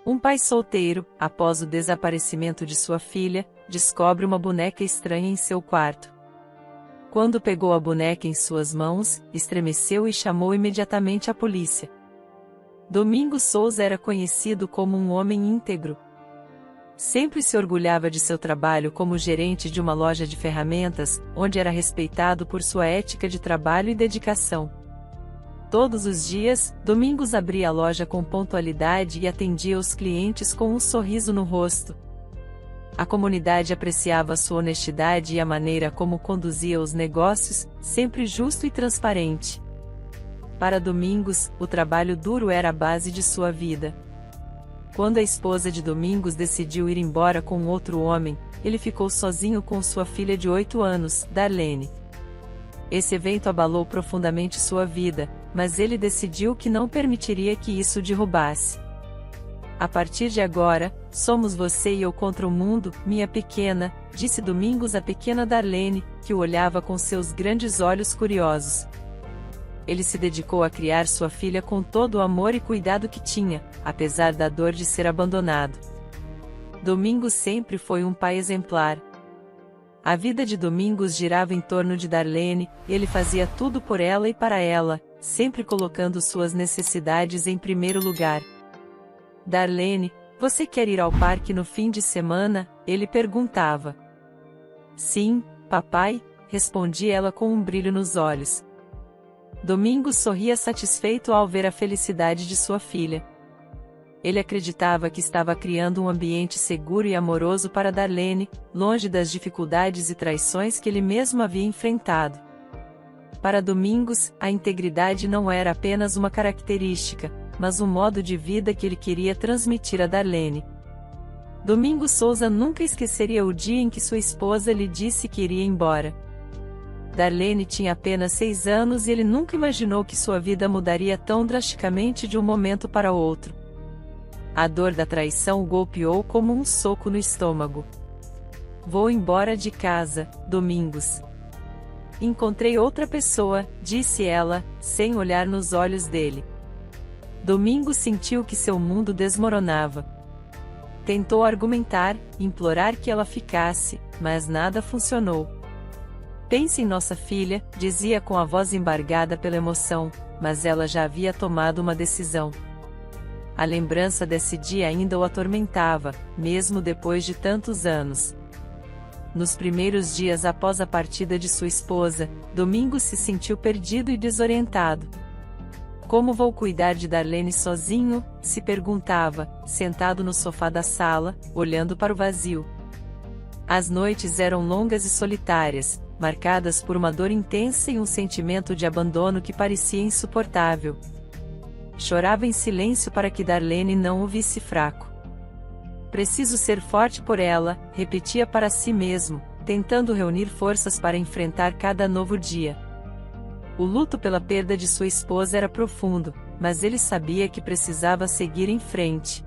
Um pai solteiro, após o desaparecimento de sua filha, descobre uma boneca estranha em seu quarto. Quando pegou a boneca em suas mãos, estremeceu e chamou imediatamente a polícia. Domingos Souza era conhecido como um homem íntegro. Sempre se orgulhava de seu trabalho como gerente de uma loja de ferramentas, onde era respeitado por sua ética de trabalho e dedicação. Todos os dias, Domingos abria a loja com pontualidade e atendia os clientes com um sorriso no rosto. A comunidade apreciava sua honestidade e a maneira como conduzia os negócios, sempre justo e transparente. Para Domingos, o trabalho duro era a base de sua vida. Quando a esposa de Domingos decidiu ir embora com outro homem, ele ficou sozinho com sua filha de 8 anos, Darlene. Esse evento abalou profundamente sua vida, mas ele decidiu que não permitiria que isso derrubasse. A partir de agora, somos você e eu contra o mundo, minha pequena, disse Domingos à pequena Darlene, que o olhava com seus grandes olhos curiosos. Ele se dedicou a criar sua filha com todo o amor e cuidado que tinha, apesar da dor de ser abandonado. Domingos sempre foi um pai exemplar. A vida de Domingos girava em torno de Darlene, ele fazia tudo por ela e para ela, sempre colocando suas necessidades em primeiro lugar. Darlene, você quer ir ao parque no fim de semana? Ele perguntava. Sim, papai, respondia ela com um brilho nos olhos. Domingos sorria satisfeito ao ver a felicidade de sua filha. Ele acreditava que estava criando um ambiente seguro e amoroso para Darlene, longe das dificuldades e traições que ele mesmo havia enfrentado. Para Domingos, a integridade não era apenas uma característica, mas um modo de vida que ele queria transmitir a Darlene. Domingos Souza nunca esqueceria o dia em que sua esposa lhe disse que iria embora. Darlene tinha apenas 6 anos e ele nunca imaginou que sua vida mudaria tão drasticamente de um momento para outro. A dor da traição o golpeou como um soco no estômago. Vou embora de casa, Domingos. Encontrei outra pessoa, disse ela, sem olhar nos olhos dele. Domingos sentiu que seu mundo desmoronava. Tentou argumentar, implorar que ela ficasse, mas nada funcionou. Pense em nossa filha, dizia com a voz embargada pela emoção, mas ela já havia tomado uma decisão. A lembrança desse dia ainda o atormentava, mesmo depois de tantos anos. Nos primeiros dias após a partida de sua esposa, Domingos se sentiu perdido e desorientado. Como vou cuidar de Darlene sozinho? Se perguntava, sentado no sofá da sala, olhando para o vazio. As noites eram longas e solitárias, marcadas por uma dor intensa e um sentimento de abandono que parecia insuportável. Chorava em silêncio para que Darlene não o visse fraco. Preciso ser forte por ela, repetia para si mesmo, tentando reunir forças para enfrentar cada novo dia. O luto pela perda de sua esposa era profundo, mas ele sabia que precisava seguir em frente.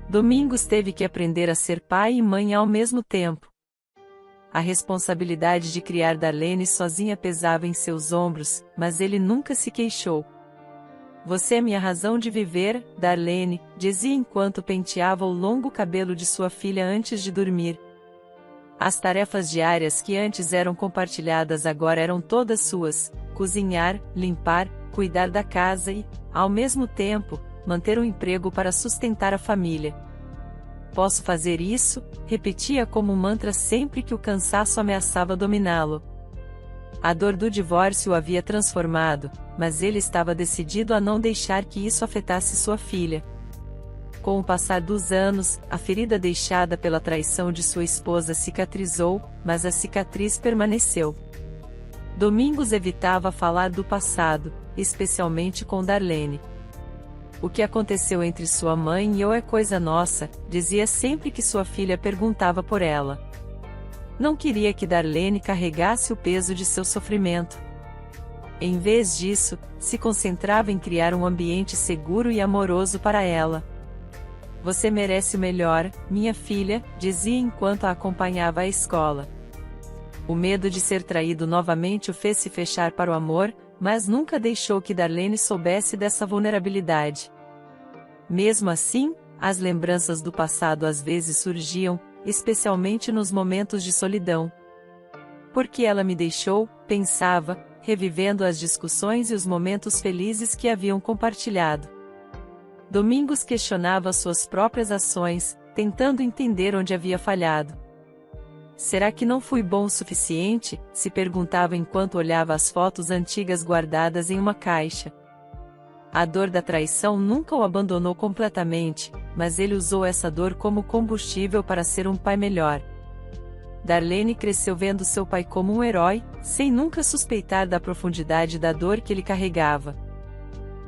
Domingos teve que aprender a ser pai e mãe ao mesmo tempo. A responsabilidade de criar Darlene sozinha pesava em seus ombros, mas ele nunca se queixou. Você é minha razão de viver, Darlene, dizia enquanto penteava o longo cabelo de sua filha antes de dormir. As tarefas diárias que antes eram compartilhadas agora eram todas suas: cozinhar, limpar, cuidar da casa e, ao mesmo tempo, manter um emprego para sustentar a família. Posso fazer isso? Repetia como um mantra sempre que o cansaço ameaçava dominá-lo. A dor do divórcio o havia transformado, mas ele estava decidido a não deixar que isso afetasse sua filha. Com o passar dos anos, a ferida deixada pela traição de sua esposa cicatrizou, mas a cicatriz permaneceu. Domingos evitava falar do passado, especialmente com Darlene. O que aconteceu entre sua mãe e eu é coisa nossa, dizia sempre que sua filha perguntava por ela. Não queria que Darlene carregasse o peso de seu sofrimento. Em vez disso, se concentrava em criar um ambiente seguro e amoroso para ela. Você merece o melhor, minha filha, dizia enquanto a acompanhava à escola. O medo de ser traído novamente o fez se fechar para o amor, mas nunca deixou que Darlene soubesse dessa vulnerabilidade. Mesmo assim, As lembranças do passado às vezes surgiam, especialmente nos momentos de solidão. Por que ela me deixou? Pensava, revivendo as discussões e os momentos felizes que haviam compartilhado. Domingos questionava suas próprias ações, tentando entender onde havia falhado. Será que não fui bom o suficiente? Se perguntava enquanto olhava as fotos antigas guardadas em uma caixa. A dor da traição nunca o abandonou completamente, mas ele usou essa dor como combustível para ser um pai melhor. Darlene cresceu vendo seu pai como um herói, sem nunca suspeitar da profundidade da dor que ele carregava.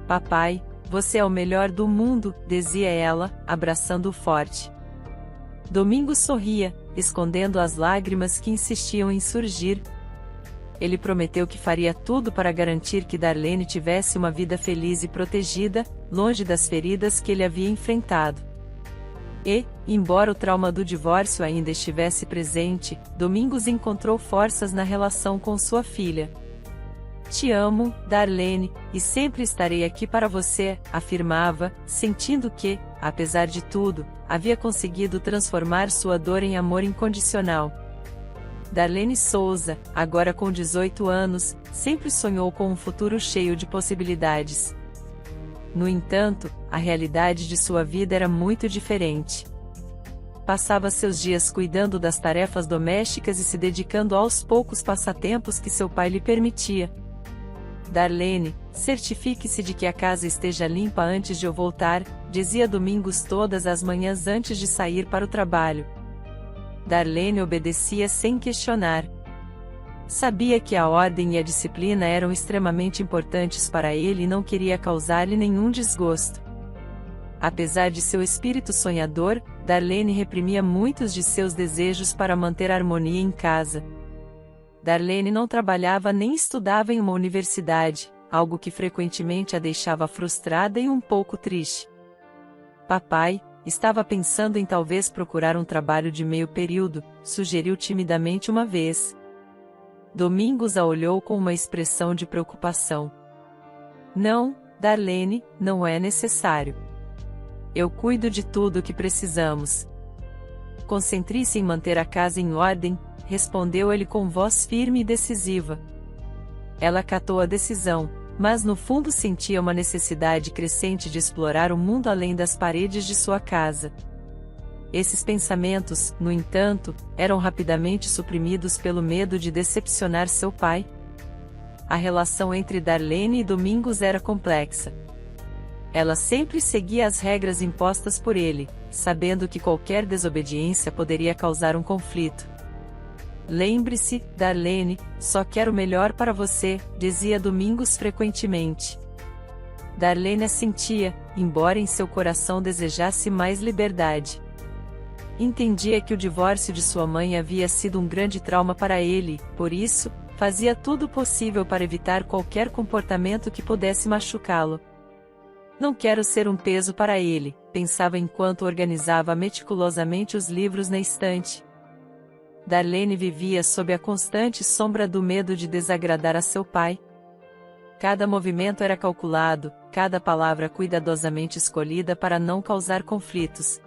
Papai, você é o melhor do mundo, dizia ela, abraçando-o forte. Domingos sorria, escondendo as lágrimas que insistiam em surgir. Ele prometeu que faria tudo para garantir que Darlene tivesse uma vida feliz e protegida, longe das feridas que ele havia enfrentado. E, embora o trauma do divórcio ainda estivesse presente, Domingos encontrou forças na relação com sua filha. Te amo, Darlene, e sempre estarei aqui para você, afirmava, sentindo que, apesar de tudo, havia conseguido transformar sua dor em amor incondicional. Darlene Souza, agora com 18 anos, sempre sonhou com um futuro cheio de possibilidades. No entanto, a realidade de sua vida era muito diferente. Passava seus dias cuidando das tarefas domésticas e se dedicando aos poucos passatempos que seu pai lhe permitia. Darlene, certifique-se de que a casa esteja limpa antes de eu voltar, dizia Domingos todas as manhãs antes de sair para o trabalho. Darlene obedecia sem questionar. Sabia que a ordem e a disciplina eram extremamente importantes para ele e não queria causar-lhe nenhum desgosto. Apesar de seu espírito sonhador, Darlene reprimia muitos de seus desejos para manter a harmonia em casa. Darlene não trabalhava nem estudava em uma universidade, algo que frequentemente a deixava frustrada e um pouco triste. Papai, estava pensando em talvez procurar um trabalho de meio período, sugeriu timidamente uma vez. Domingos a olhou com uma expressão de preocupação. Não, Darlene, não é necessário. Eu cuido de tudo o que precisamos. Concentre-se em manter a casa em ordem, respondeu ele com voz firme e decisiva. Ela acatou a decisão, mas no fundo sentia uma necessidade crescente de explorar o mundo além das paredes de sua casa. Esses pensamentos, no entanto, eram rapidamente suprimidos pelo medo de decepcionar seu pai. A relação entre Darlene e Domingos era complexa. Ela sempre seguia as regras impostas por ele, sabendo que qualquer desobediência poderia causar um conflito. Lembre-se, Darlene, só quero o melhor para você, dizia Domingos frequentemente. Darlene assentia, embora em seu coração desejasse mais liberdade. Entendia que o divórcio de sua mãe havia sido um grande trauma para ele, por isso, fazia tudo o possível para evitar qualquer comportamento que pudesse machucá-lo. Não quero ser um peso para ele, pensava enquanto organizava meticulosamente os livros na estante. Darlene vivia sob a constante sombra do medo de desagradar a seu pai. Cada movimento era calculado, cada palavra cuidadosamente escolhida para não causar conflitos.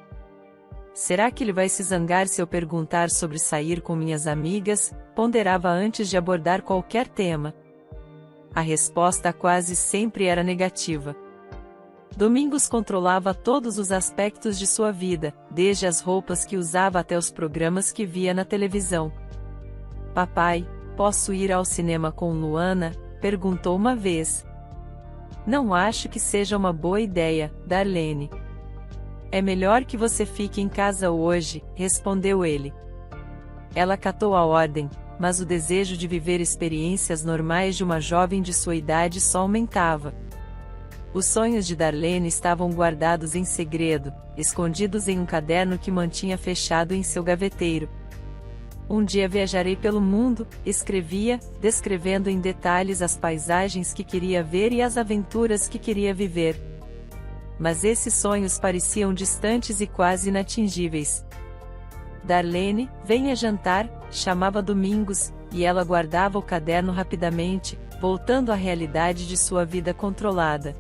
Será que ele vai se zangar se eu perguntar sobre sair com minhas amigas? Ponderava antes de abordar qualquer tema. A resposta quase sempre era negativa. Domingos controlava todos os aspectos de sua vida, desde as roupas que usava até os programas que via na televisão. Papai, posso ir ao cinema com Luana? Perguntou uma vez. Não acho que seja uma boa ideia, Darlene. É melhor que você fique em casa hoje, respondeu ele. Ela acatou a ordem, mas o desejo de viver experiências normais de uma jovem de sua idade só aumentava. Os sonhos de Darlene estavam guardados em segredo, escondidos em um caderno que mantinha fechado em seu gaveteiro. Um dia viajarei pelo mundo, escrevia, descrevendo em detalhes as paisagens que queria ver e as aventuras que queria viver. Mas esses sonhos pareciam distantes e quase inatingíveis. Darlene, venha jantar, chamava Domingos, e ela guardava o caderno rapidamente, voltando à realidade de sua vida controlada.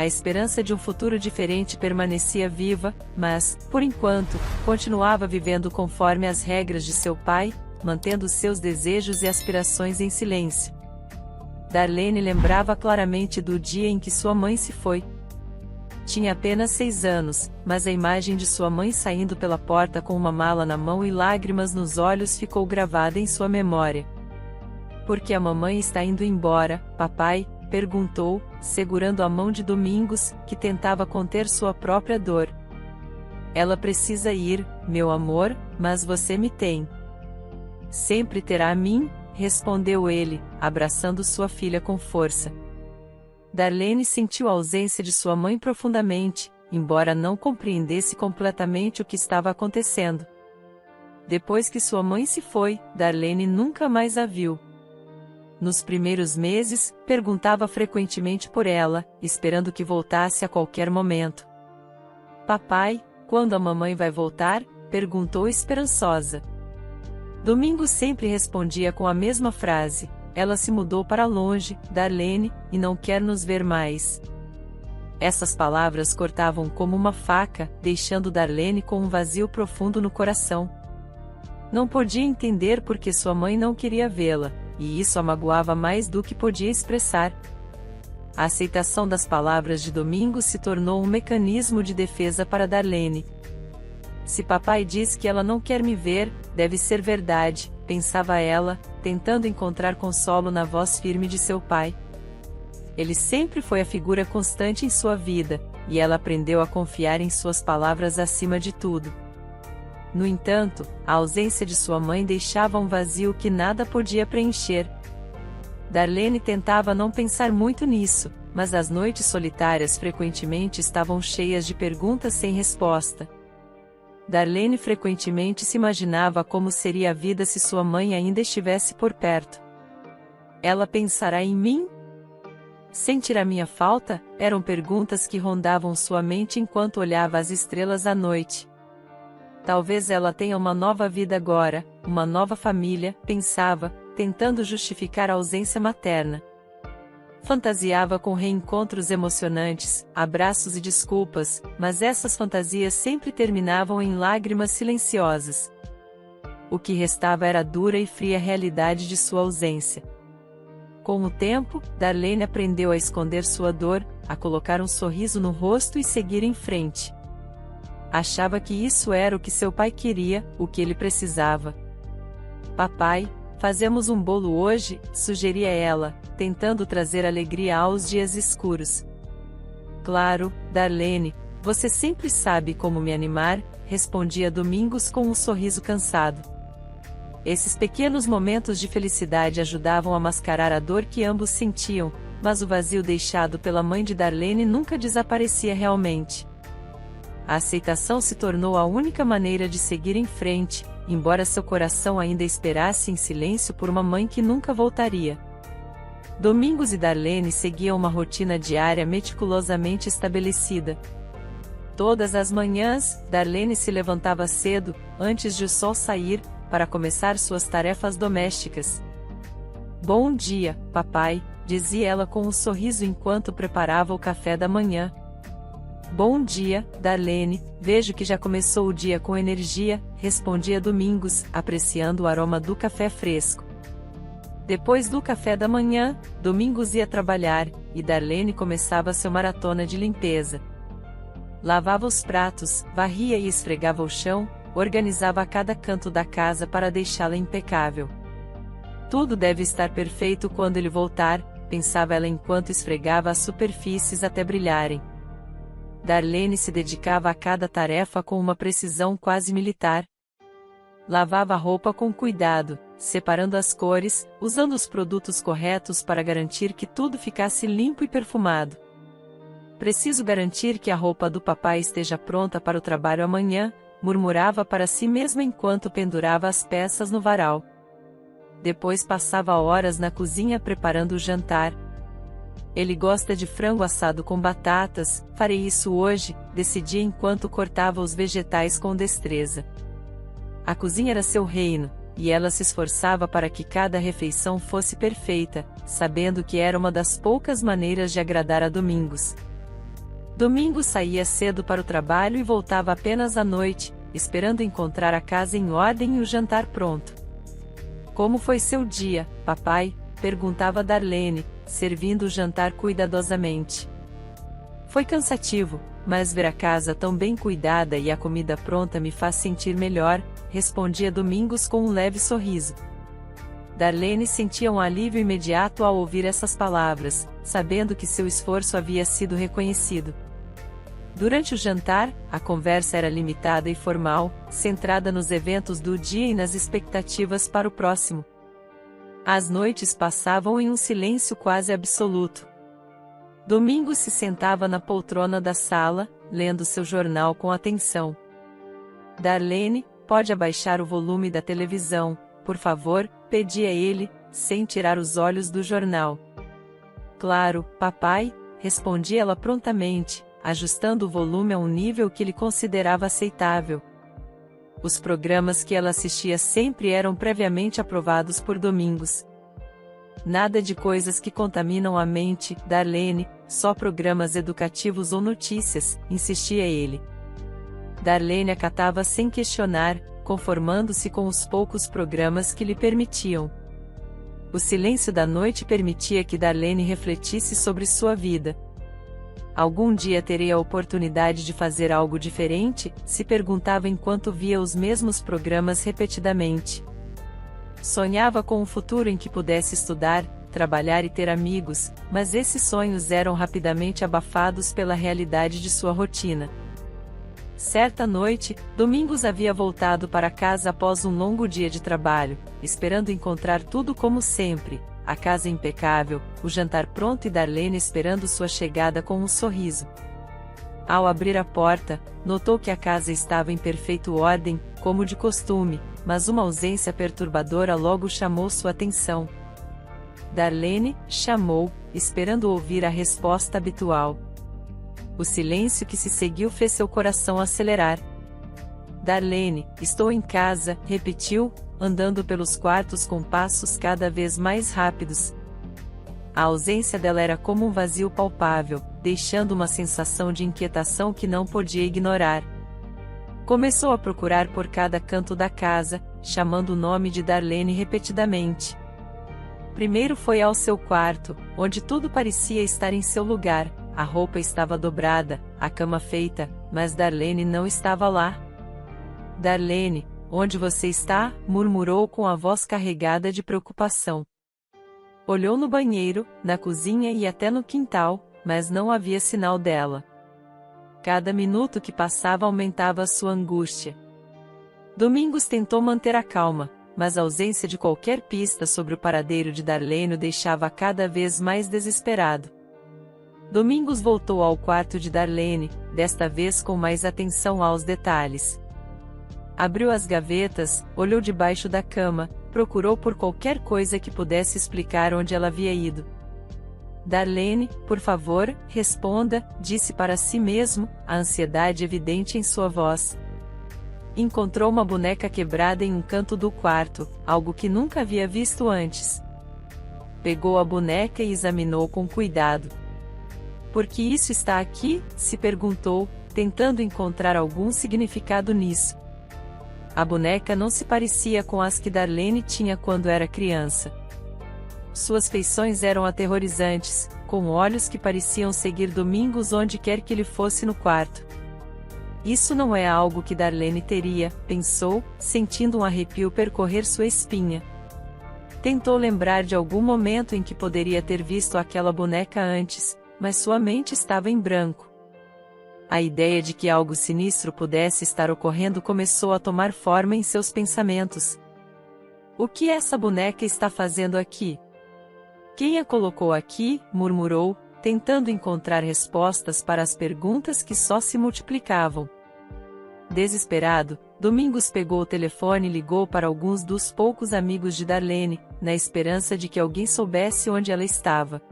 A esperança de um futuro diferente permanecia viva, mas, por enquanto, continuava vivendo conforme as regras de seu pai, mantendo seus desejos e aspirações em silêncio. Darlene lembrava claramente do dia em que sua mãe se foi. Tinha apenas 6 anos, mas a imagem de sua mãe saindo pela porta com uma mala na mão e lágrimas nos olhos ficou gravada em sua memória. "Por que a mamãe está indo embora, papai?", perguntou, segurando a mão de Domingos, que tentava conter sua própria dor. "Ela precisa ir, meu amor, mas você me tem. Sempre terá a mim", respondeu ele, abraçando sua filha com força. Darlene sentiu a ausência de sua mãe profundamente, embora não compreendesse completamente o que estava acontecendo. Depois que sua mãe se foi, Darlene nunca mais a viu. Nos primeiros meses, perguntava frequentemente por ela, esperando que voltasse a qualquer momento. "Papai, quando a mamãe vai voltar?", perguntou esperançosa. Domingos sempre respondia com a mesma frase: "Ela se mudou para longe, Darlene, e não quer nos ver mais." Essas palavras cortavam como uma faca, deixando Darlene com um vazio profundo no coração. Não podia entender por que sua mãe não queria vê-la, e isso a magoava mais do que podia expressar. A aceitação das palavras de Domingos se tornou um mecanismo de defesa para Darlene. "Se papai diz que ela não quer me ver, deve ser verdade", pensava ela, tentando encontrar consolo na voz firme de seu pai. Ele sempre foi a figura constante em sua vida, e ela aprendeu a confiar em suas palavras acima de tudo. No entanto, a ausência de sua mãe deixava um vazio que nada podia preencher. Darlene tentava não pensar muito nisso, mas as noites solitárias frequentemente estavam cheias de perguntas sem resposta. Darlene frequentemente se imaginava como seria a vida se sua mãe ainda estivesse por perto. "Ela pensará em mim? Sentirá minha falta?", eram perguntas que rondavam sua mente enquanto olhava as estrelas à noite. "Talvez ela tenha uma nova vida agora, uma nova família", pensava, tentando justificar a ausência materna. Fantasiava com reencontros emocionantes, abraços e desculpas, mas essas fantasias sempre terminavam em lágrimas silenciosas. O que restava era a dura e fria realidade de sua ausência. Com o tempo, Darlene aprendeu a esconder sua dor, a colocar um sorriso no rosto e seguir em frente. Achava que isso era o que seu pai queria, o que ele precisava. "Papai, fazemos um bolo hoje?", sugeria ela, tentando trazer alegria aos dias escuros. "Claro, Darlene, você sempre sabe como me animar", respondia Domingos com um sorriso cansado. Esses pequenos momentos de felicidade ajudavam a mascarar a dor que ambos sentiam, mas o vazio deixado pela mãe de Darlene nunca desaparecia realmente. A aceitação se tornou a única maneira de seguir em frente, embora seu coração ainda esperasse em silêncio por uma mãe que nunca voltaria. Domingos e Darlene seguiam uma rotina diária meticulosamente estabelecida. Todas as manhãs, Darlene se levantava cedo, antes de o sol sair, para começar suas tarefas domésticas. "Bom dia, papai", dizia ela com um sorriso enquanto preparava o café da manhã. "Bom dia, Darlene, vejo que já começou o dia com energia", respondia Domingos, apreciando o aroma do café fresco. Depois do café da manhã, Domingos ia trabalhar, e Darlene começava seu maratona de limpeza. Lavava os pratos, varria e esfregava o chão, organizava cada canto da casa para deixá-la impecável. "Tudo deve estar perfeito quando ele voltar", pensava ela enquanto esfregava as superfícies até brilharem. Darlene se dedicava a cada tarefa com uma precisão quase militar. Lavava a roupa com cuidado, separando as cores, usando os produtos corretos para garantir que tudo ficasse limpo e perfumado. "Preciso garantir que a roupa do papai esteja pronta para o trabalho amanhã", murmurava para si mesma enquanto pendurava as peças no varal. Depois passava horas na cozinha preparando o jantar. "Ele gosta de frango assado com batatas, farei isso hoje", decidia enquanto cortava os vegetais com destreza. A cozinha era seu reino, e ela se esforçava para que cada refeição fosse perfeita, sabendo que era uma das poucas maneiras de agradar a Domingos. Domingos saía cedo para o trabalho e voltava apenas à noite, esperando encontrar a casa em ordem e o jantar pronto. Como foi seu dia, papai? Perguntava Darlene, servindo o jantar cuidadosamente. Foi cansativo, mas ver a casa tão bem cuidada e a comida pronta me faz sentir melhor, respondia Domingos com um leve sorriso. Darlene sentia um alívio imediato ao ouvir essas palavras, sabendo que seu esforço havia sido reconhecido. Durante o jantar, a conversa era limitada e formal, centrada nos eventos do dia e nas expectativas para o próximo. As noites passavam em um silêncio quase absoluto. Domingos se sentava na poltrona da sala, lendo seu jornal com atenção. Darlene, pode abaixar o volume da televisão, por favor, pedia ele, sem tirar os olhos do jornal. Claro, papai, respondia ela prontamente, ajustando o volume a um nível que ele considerava aceitável. Os programas que ela assistia sempre eram previamente aprovados por Domingos. Nada de coisas que contaminam a mente, Darlene, só programas educativos ou notícias, insistia ele. Darlene acatava sem questionar, conformando-se com os poucos programas que lhe permitiam. O silêncio da noite permitia que Darlene refletisse sobre sua vida. Algum dia terei a oportunidade de fazer algo diferente? Se perguntava enquanto via os mesmos programas repetidamente. Sonhava com um futuro em que pudesse estudar, trabalhar e ter amigos, mas esses sonhos eram rapidamente abafados pela realidade de sua rotina. Certa noite, Domingos havia voltado para casa após um longo dia de trabalho, esperando encontrar tudo como sempre, a casa impecável, o jantar pronto e Darlene esperando sua chegada com um sorriso. Ao abrir a porta, notou que a casa estava em perfeita ordem, como de costume, mas uma ausência perturbadora logo chamou sua atenção. Darlene, chamou, esperando ouvir a resposta habitual. O silêncio que se seguiu fez seu coração acelerar. Darlene, estou em casa, repetiu, andando pelos quartos com passos cada vez mais rápidos. A ausência dela era como um vazio palpável, deixando uma sensação de inquietação que não podia ignorar. Começou a procurar por cada canto da casa, chamando o nome de Darlene repetidamente. Primeiro foi ao seu quarto, onde tudo parecia estar em seu lugar, a roupa estava dobrada, a cama feita, mas Darlene não estava lá. Darlene, onde você está? Murmurou com a voz carregada de preocupação. Olhou no banheiro, na cozinha e até no quintal, mas não havia sinal dela. Cada minuto que passava aumentava a sua angústia. Domingos tentou manter a calma, mas a ausência de qualquer pista sobre o paradeiro de Darlene o deixava cada vez mais desesperado. Domingos voltou ao quarto de Darlene, desta vez com mais atenção aos detalhes. Abriu as gavetas, olhou debaixo da cama, procurou por qualquer coisa que pudesse explicar onde ela havia ido. Darlene, por favor, responda, disse para si mesmo, a ansiedade evidente em sua voz. Encontrou uma boneca quebrada em um canto do quarto, algo que nunca havia visto antes. Pegou a boneca e examinou com cuidado. Por que isso está aqui? Se perguntou, tentando encontrar algum significado nisso. A boneca não se parecia com as que Darlene tinha quando era criança. Suas feições eram aterrorizantes, com olhos que pareciam seguir Domingos onde quer que ele fosse no quarto. Isso não é algo que Darlene teria, pensou, sentindo um arrepio percorrer sua espinha. Tentou lembrar de algum momento em que poderia ter visto aquela boneca antes, mas sua mente estava em branco. A ideia de que algo sinistro pudesse estar ocorrendo começou a tomar forma em seus pensamentos. O que essa boneca está fazendo aqui? Quem a colocou aqui? Murmurou, tentando encontrar respostas para as perguntas que só se multiplicavam. Desesperado, Domingos pegou o telefone e ligou para alguns dos poucos amigos de Darlene, na esperança de que alguém soubesse onde ela estava.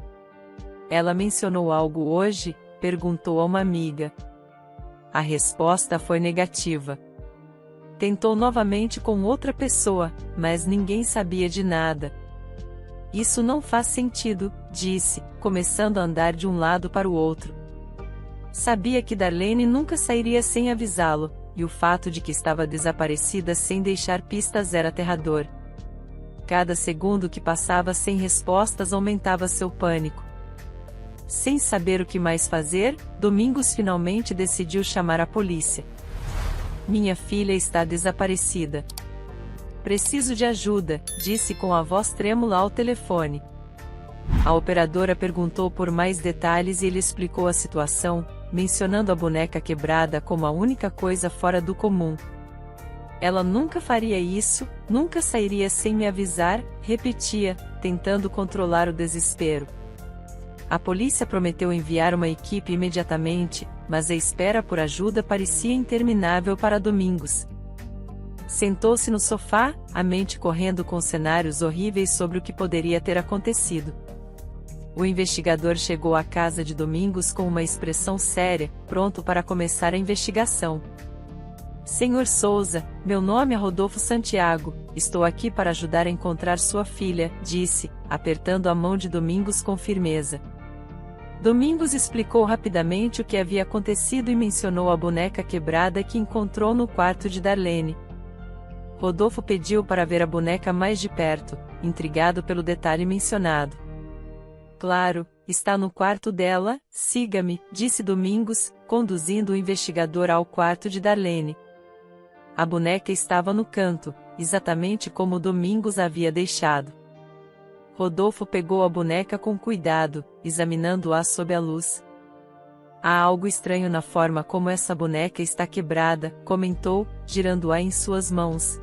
Ela mencionou algo hoje? Perguntou a uma amiga. A resposta foi negativa. Tentou novamente com outra pessoa, mas ninguém sabia de nada. Isso não faz sentido, disse, começando a andar de um lado para o outro. Sabia que Darlene nunca sairia sem avisá-lo, e o fato de que estava desaparecida sem deixar pistas era aterrador. Cada segundo que passava sem respostas aumentava seu pânico. Sem saber o que mais fazer, Domingos finalmente decidiu chamar a polícia. Minha filha está desaparecida. Preciso de ajuda, disse com a voz trêmula ao telefone. A operadora perguntou por mais detalhes e ele explicou a situação, mencionando a boneca quebrada como a única coisa fora do comum. Ela nunca faria isso, nunca sairia sem me avisar, repetia, tentando controlar o desespero. A polícia prometeu enviar uma equipe imediatamente, mas a espera por ajuda parecia interminável para Domingos. Sentou-se no sofá, a mente correndo com cenários horríveis sobre o que poderia ter acontecido. O investigador chegou à casa de Domingos com uma expressão séria, pronto para começar a investigação. Senhor Souza, meu nome é Rodolfo Santiago, estou aqui para ajudar a encontrar sua filha, disse, apertando a mão de Domingos com firmeza. Domingos explicou rapidamente o que havia acontecido e mencionou a boneca quebrada que encontrou no quarto de Darlene. Rodolfo pediu para ver a boneca mais de perto, intrigado pelo detalhe mencionado. Claro, está no quarto dela, siga-me, disse Domingos, conduzindo o investigador ao quarto de Darlene. A boneca estava no canto, exatamente como Domingos havia deixado. Rodolfo pegou a boneca com cuidado, examinando-a sob a luz. Há algo estranho na forma como essa boneca está quebrada, comentou, girando-a em suas mãos.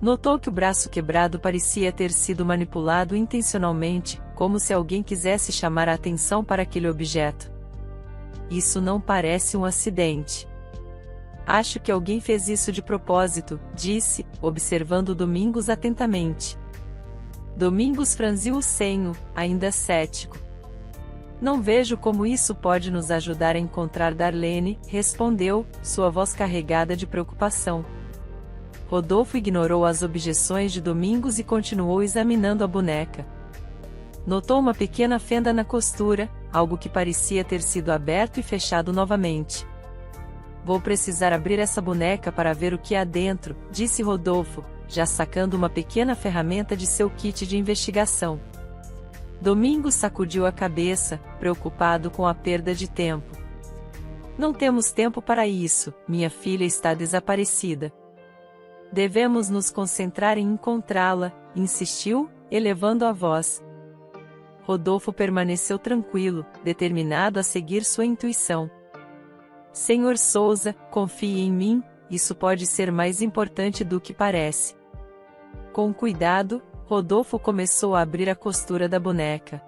Notou que o braço quebrado parecia ter sido manipulado intencionalmente, como se alguém quisesse chamar a atenção para aquele objeto. Isso não parece um acidente. Acho que alguém fez isso de propósito, disse, observando Domingos atentamente. Domingos franziu o senho, ainda cético. Não vejo como isso pode nos ajudar a encontrar Darlene, respondeu, sua voz carregada de preocupação. Rodolfo ignorou as objeções de Domingos e continuou examinando a boneca. Notou uma pequena fenda na costura, algo que parecia ter sido aberto e fechado novamente. Vou precisar abrir essa boneca para ver o que há dentro, disse Rodolfo, já sacando uma pequena ferramenta de seu kit de investigação. Domingos sacudiu a cabeça, preocupado com a perda de tempo. Não temos tempo para isso, minha filha está desaparecida. Devemos nos concentrar em encontrá-la, insistiu, elevando a voz. Rodolfo permaneceu tranquilo, determinado a seguir sua intuição. Senhor Souza, confie em mim, isso pode ser mais importante do que parece. Com cuidado, Rodolfo começou a abrir a costura da boneca.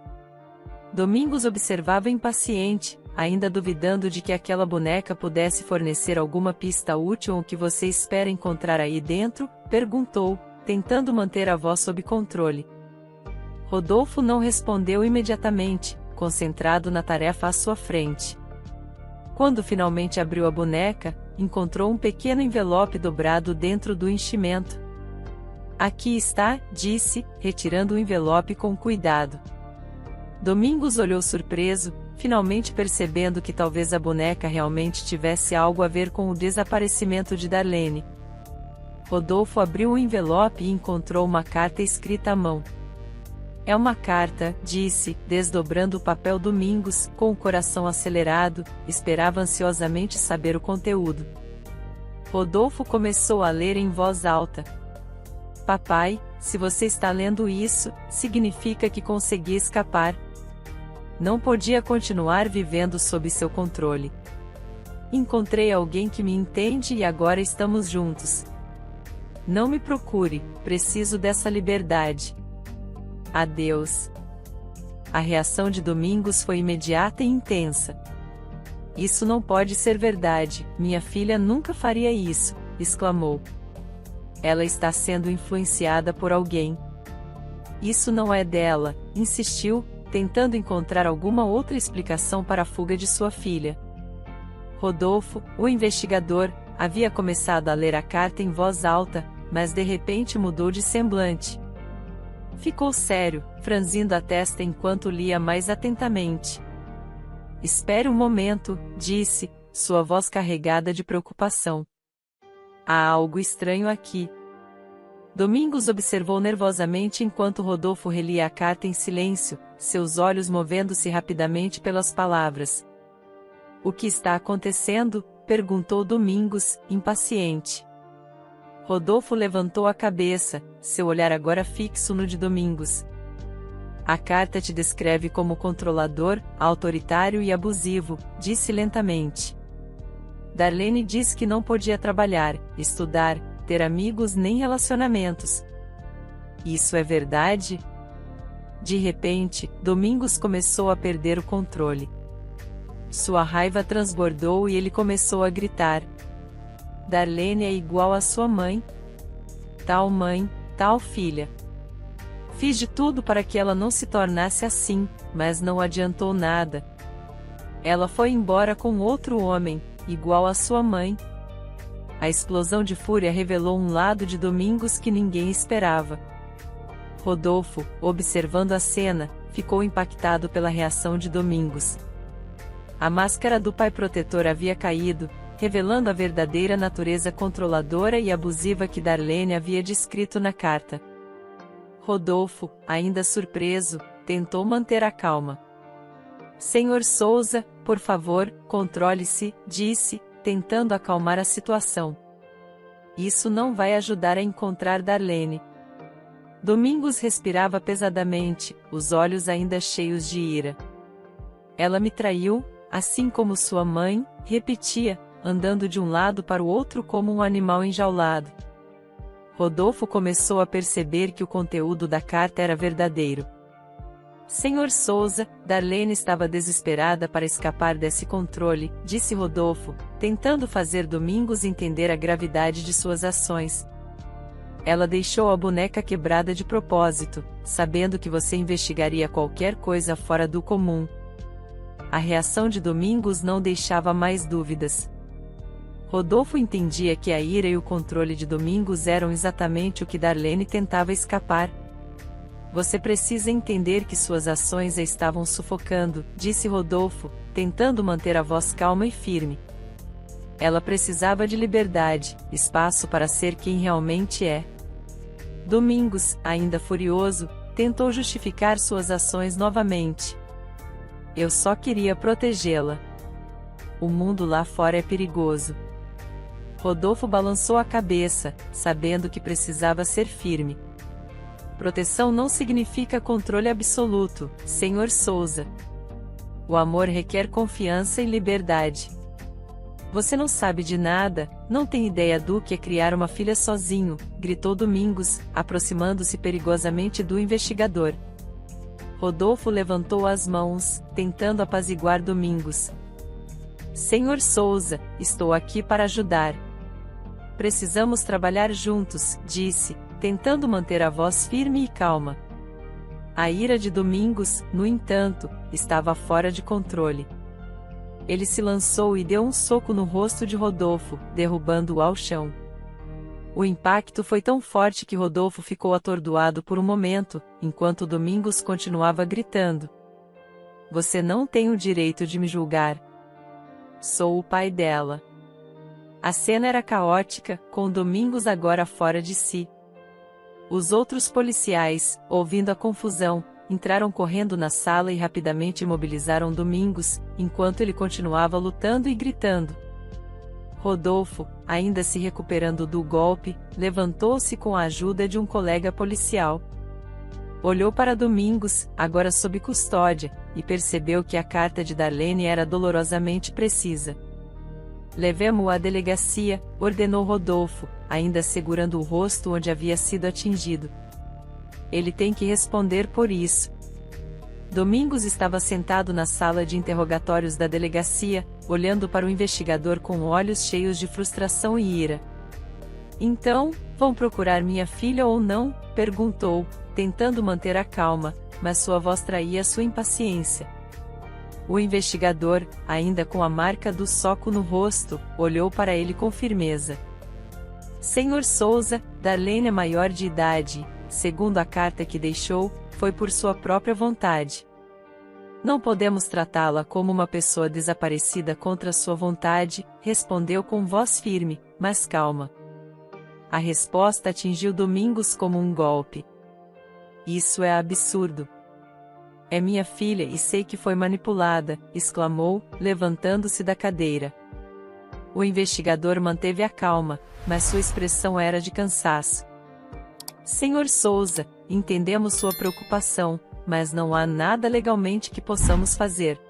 Domingos observava impaciente, ainda duvidando de que aquela boneca pudesse fornecer alguma pista útil. O que você espera encontrar aí dentro? Perguntou, tentando manter a voz sob controle. Rodolfo não respondeu imediatamente, concentrado na tarefa à sua frente. Quando finalmente abriu a boneca, encontrou um pequeno envelope dobrado dentro do enchimento. Aqui está, disse, retirando o envelope com cuidado. Domingos olhou surpreso, finalmente percebendo que talvez a boneca realmente tivesse algo a ver com o desaparecimento de Darlene. Rodolfo abriu o envelope e encontrou uma carta escrita à mão. É uma carta, disse, desdobrando o papel. Domingos, com o coração acelerado, esperava ansiosamente saber o conteúdo. Rodolfo começou a ler em voz alta. Papai, se você está lendo isso, significa que consegui escapar. Não podia continuar vivendo sob seu controle. Encontrei alguém que me entende e agora estamos juntos. Não me procure, preciso dessa liberdade. Adeus. A reação de Domingos foi imediata e intensa. Isso não pode ser verdade, minha filha nunca faria isso, exclamou. Ela está sendo influenciada por alguém. Isso não é dela, insistiu, tentando encontrar alguma outra explicação para a fuga de sua filha. Rodolfo, o investigador, havia começado a ler a carta em voz alta, mas de repente mudou de semblante. Ficou sério, franzindo a testa enquanto lia mais atentamente. Espere um momento, disse, sua voz carregada de preocupação. Há algo estranho aqui. Domingos observou nervosamente enquanto Rodolfo relia a carta em silêncio, seus olhos movendo-se rapidamente pelas palavras. O que está acontecendo? Perguntou Domingos, impaciente. Rodolfo levantou a cabeça, seu olhar agora fixo no de Domingos. A carta te descreve como controlador, autoritário e abusivo, disse lentamente. Darlene disse que não podia trabalhar, estudar, ter amigos nem relacionamentos. Isso é verdade? De repente, Domingos começou a perder o controle. Sua raiva transbordou e ele começou a gritar. Darlene é igual à sua mãe. Mãe, tal filha. Fiz de tudo para que ela não se tornasse assim, mas não adiantou nada. Ela foi embora com outro homem, igual à sua mãe. A explosão de fúria revelou um lado de Domingos que ninguém esperava. Rodolfo, observando a cena, ficou impactado pela reação de Domingos. A máscara do pai protetor havia caído, revelando a verdadeira natureza controladora e abusiva que Darlene havia descrito na carta. Rodolfo, ainda surpreso, tentou manter a calma. Senhor Souza, por favor, controle-se, disse, tentando acalmar a situação. Isso não vai ajudar a encontrar Darlene. Domingos respirava pesadamente, os olhos ainda cheios de ira. Ela me traiu, assim como sua mãe, repetia, andando de um lado para o outro como um animal enjaulado. Rodolfo começou a perceber que o conteúdo da carta era verdadeiro. Senhor Souza, Darlene estava desesperada para escapar desse controle, disse Rodolfo, tentando fazer Domingos entender a gravidade de suas ações. Ela deixou a boneca quebrada de propósito, sabendo que você investigaria qualquer coisa fora do comum. A reação de Domingos não deixava mais dúvidas. Rodolfo entendia que a ira e o controle de Domingos eram exatamente o que Darlene tentava escapar. Você precisa entender que suas ações a estavam sufocando, disse Rodolfo, tentando manter a voz calma e firme. Ela precisava de liberdade, espaço para ser quem realmente é. Domingos, ainda furioso, tentou justificar suas ações novamente. Eu só queria protegê-la. O mundo lá fora é perigoso. Rodolfo balançou a cabeça, sabendo que precisava ser firme. Proteção não significa controle absoluto, Senhor Souza. O amor requer confiança e liberdade. Você não sabe de nada, não tem ideia do que é criar uma filha sozinho, gritou Domingos, aproximando-se perigosamente do investigador. Rodolfo levantou as mãos, tentando apaziguar Domingos. Senhor Souza, estou aqui para ajudar. Precisamos trabalhar juntos, disse, tentando manter a voz firme e calma. A ira de Domingos, no entanto, estava fora de controle. Ele se lançou e deu um soco no rosto de Rodolfo, derrubando-o ao chão. O impacto foi tão forte que Rodolfo ficou atordoado por um momento, enquanto Domingos continuava gritando. Você não tem o direito de me julgar. Sou o pai dela. A cena era caótica, com Domingos agora fora de si. Os outros policiais, ouvindo a confusão, entraram correndo na sala e rapidamente imobilizaram Domingos, enquanto ele continuava lutando e gritando. Rodolfo, ainda se recuperando do golpe, levantou-se com a ajuda de um colega policial. Olhou para Domingos, agora sob custódia, e percebeu que a carta de Darlene era dolorosamente precisa. Levemo-o à delegacia, ordenou Rodolfo, ainda segurando o rosto onde havia sido atingido. Ele tem que responder por isso. Domingos estava sentado na sala de interrogatórios da delegacia, olhando para o investigador com olhos cheios de frustração e ira. Então, vão procurar minha filha ou não? Perguntou, tentando manter a calma, mas sua voz traía sua impaciência. O investigador, ainda com a marca do soco no rosto, olhou para ele com firmeza. Senhor Souza, Darlene é maior de idade, segundo a carta que deixou, foi por sua própria vontade. Não podemos tratá-la como uma pessoa desaparecida contra sua vontade, respondeu com voz firme, mas calma. A resposta atingiu Domingos como um golpe. Isso é absurdo. É minha filha e sei que foi manipulada, exclamou, levantando-se da cadeira. O investigador manteve a calma, mas sua expressão era de cansaço. Senhor Souza, entendemos sua preocupação, mas não há nada legalmente que possamos fazer.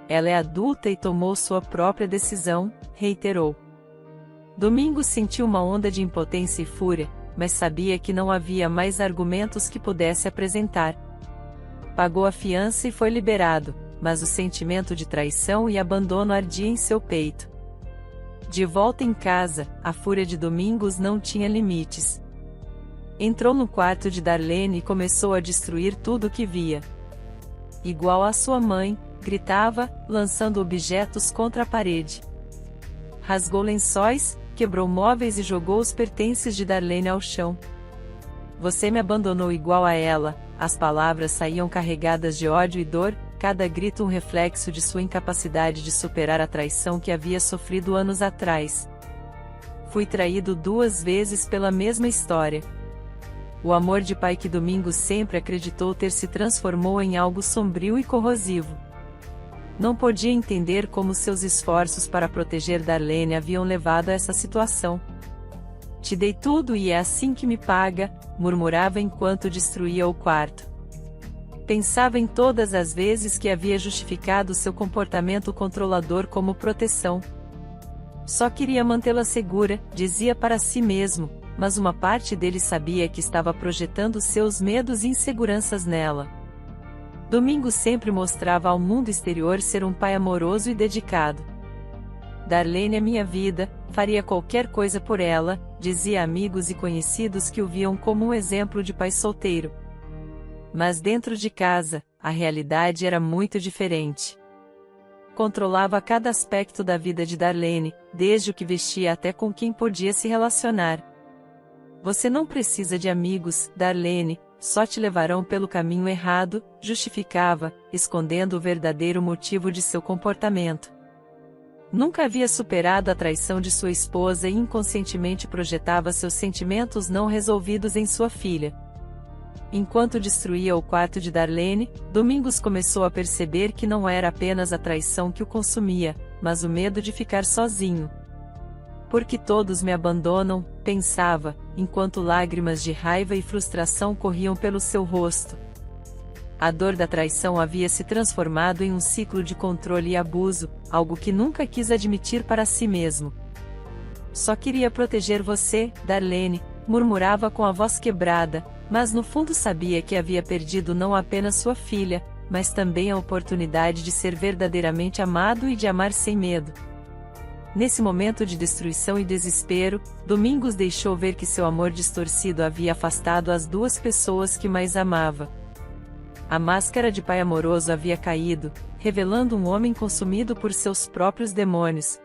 Ela é adulta e tomou sua própria decisão, reiterou. Domingos sentiu uma onda de impotência e fúria, mas sabia que não havia mais argumentos que pudesse apresentar. Pagou a fiança e foi liberado, mas o sentimento de traição e abandono ardia em seu peito. De volta em casa, a fúria de Domingos não tinha limites. Entrou no quarto de Darlene e começou a destruir tudo o que via. Igual à sua mãe, gritava, lançando objetos contra a parede. Rasgou lençóis, quebrou móveis e jogou os pertences de Darlene ao chão. Você me abandonou igual a ela, as palavras saíam carregadas de ódio e dor, cada grito um reflexo de sua incapacidade de superar a traição que havia sofrido anos atrás. Fui traído 2 vezes pela mesma história. O amor de pai que Domingos sempre acreditou ter se transformou em algo sombrio e corrosivo. Não podia entender como seus esforços para proteger Darlene haviam levado a essa situação. Te dei tudo e é assim que me paga, murmurava enquanto destruía o quarto. Pensava em todas as vezes que havia justificado seu comportamento controlador como proteção. Só queria mantê-la segura, dizia para si mesmo, mas uma parte dele sabia que estava projetando seus medos e inseguranças nela. Domingos sempre mostrava ao mundo exterior ser um pai amoroso e dedicado. Darlene é minha vida, faria qualquer coisa por ela, dizia a amigos e conhecidos que o viam como um exemplo de pai solteiro. Mas dentro de casa, a realidade era muito diferente. Controlava cada aspecto da vida de Darlene, desde o que vestia até com quem podia se relacionar. Você não precisa de amigos, Darlene, só te levarão pelo caminho errado, justificava, escondendo o verdadeiro motivo de seu comportamento. Nunca havia superado a traição de sua esposa e inconscientemente projetava seus sentimentos não resolvidos em sua filha. Enquanto destruía o quarto de Darlene, Domingos começou a perceber que não era apenas a traição que o consumia, mas o medo de ficar sozinho. Porque todos me abandonam, pensava, enquanto lágrimas de raiva e frustração corriam pelo seu rosto. A dor da traição havia se transformado em um ciclo de controle e abuso, algo que nunca quis admitir para si mesmo. Só queria proteger você, Darlene, murmurava com a voz quebrada, mas no fundo sabia que havia perdido não apenas sua filha, mas também a oportunidade de ser verdadeiramente amado e de amar sem medo. Nesse momento de destruição e desespero, Domingos deixou ver que seu amor distorcido havia afastado as 2 pessoas que mais amava. A máscara de pai amoroso havia caído, revelando um homem consumido por seus próprios demônios.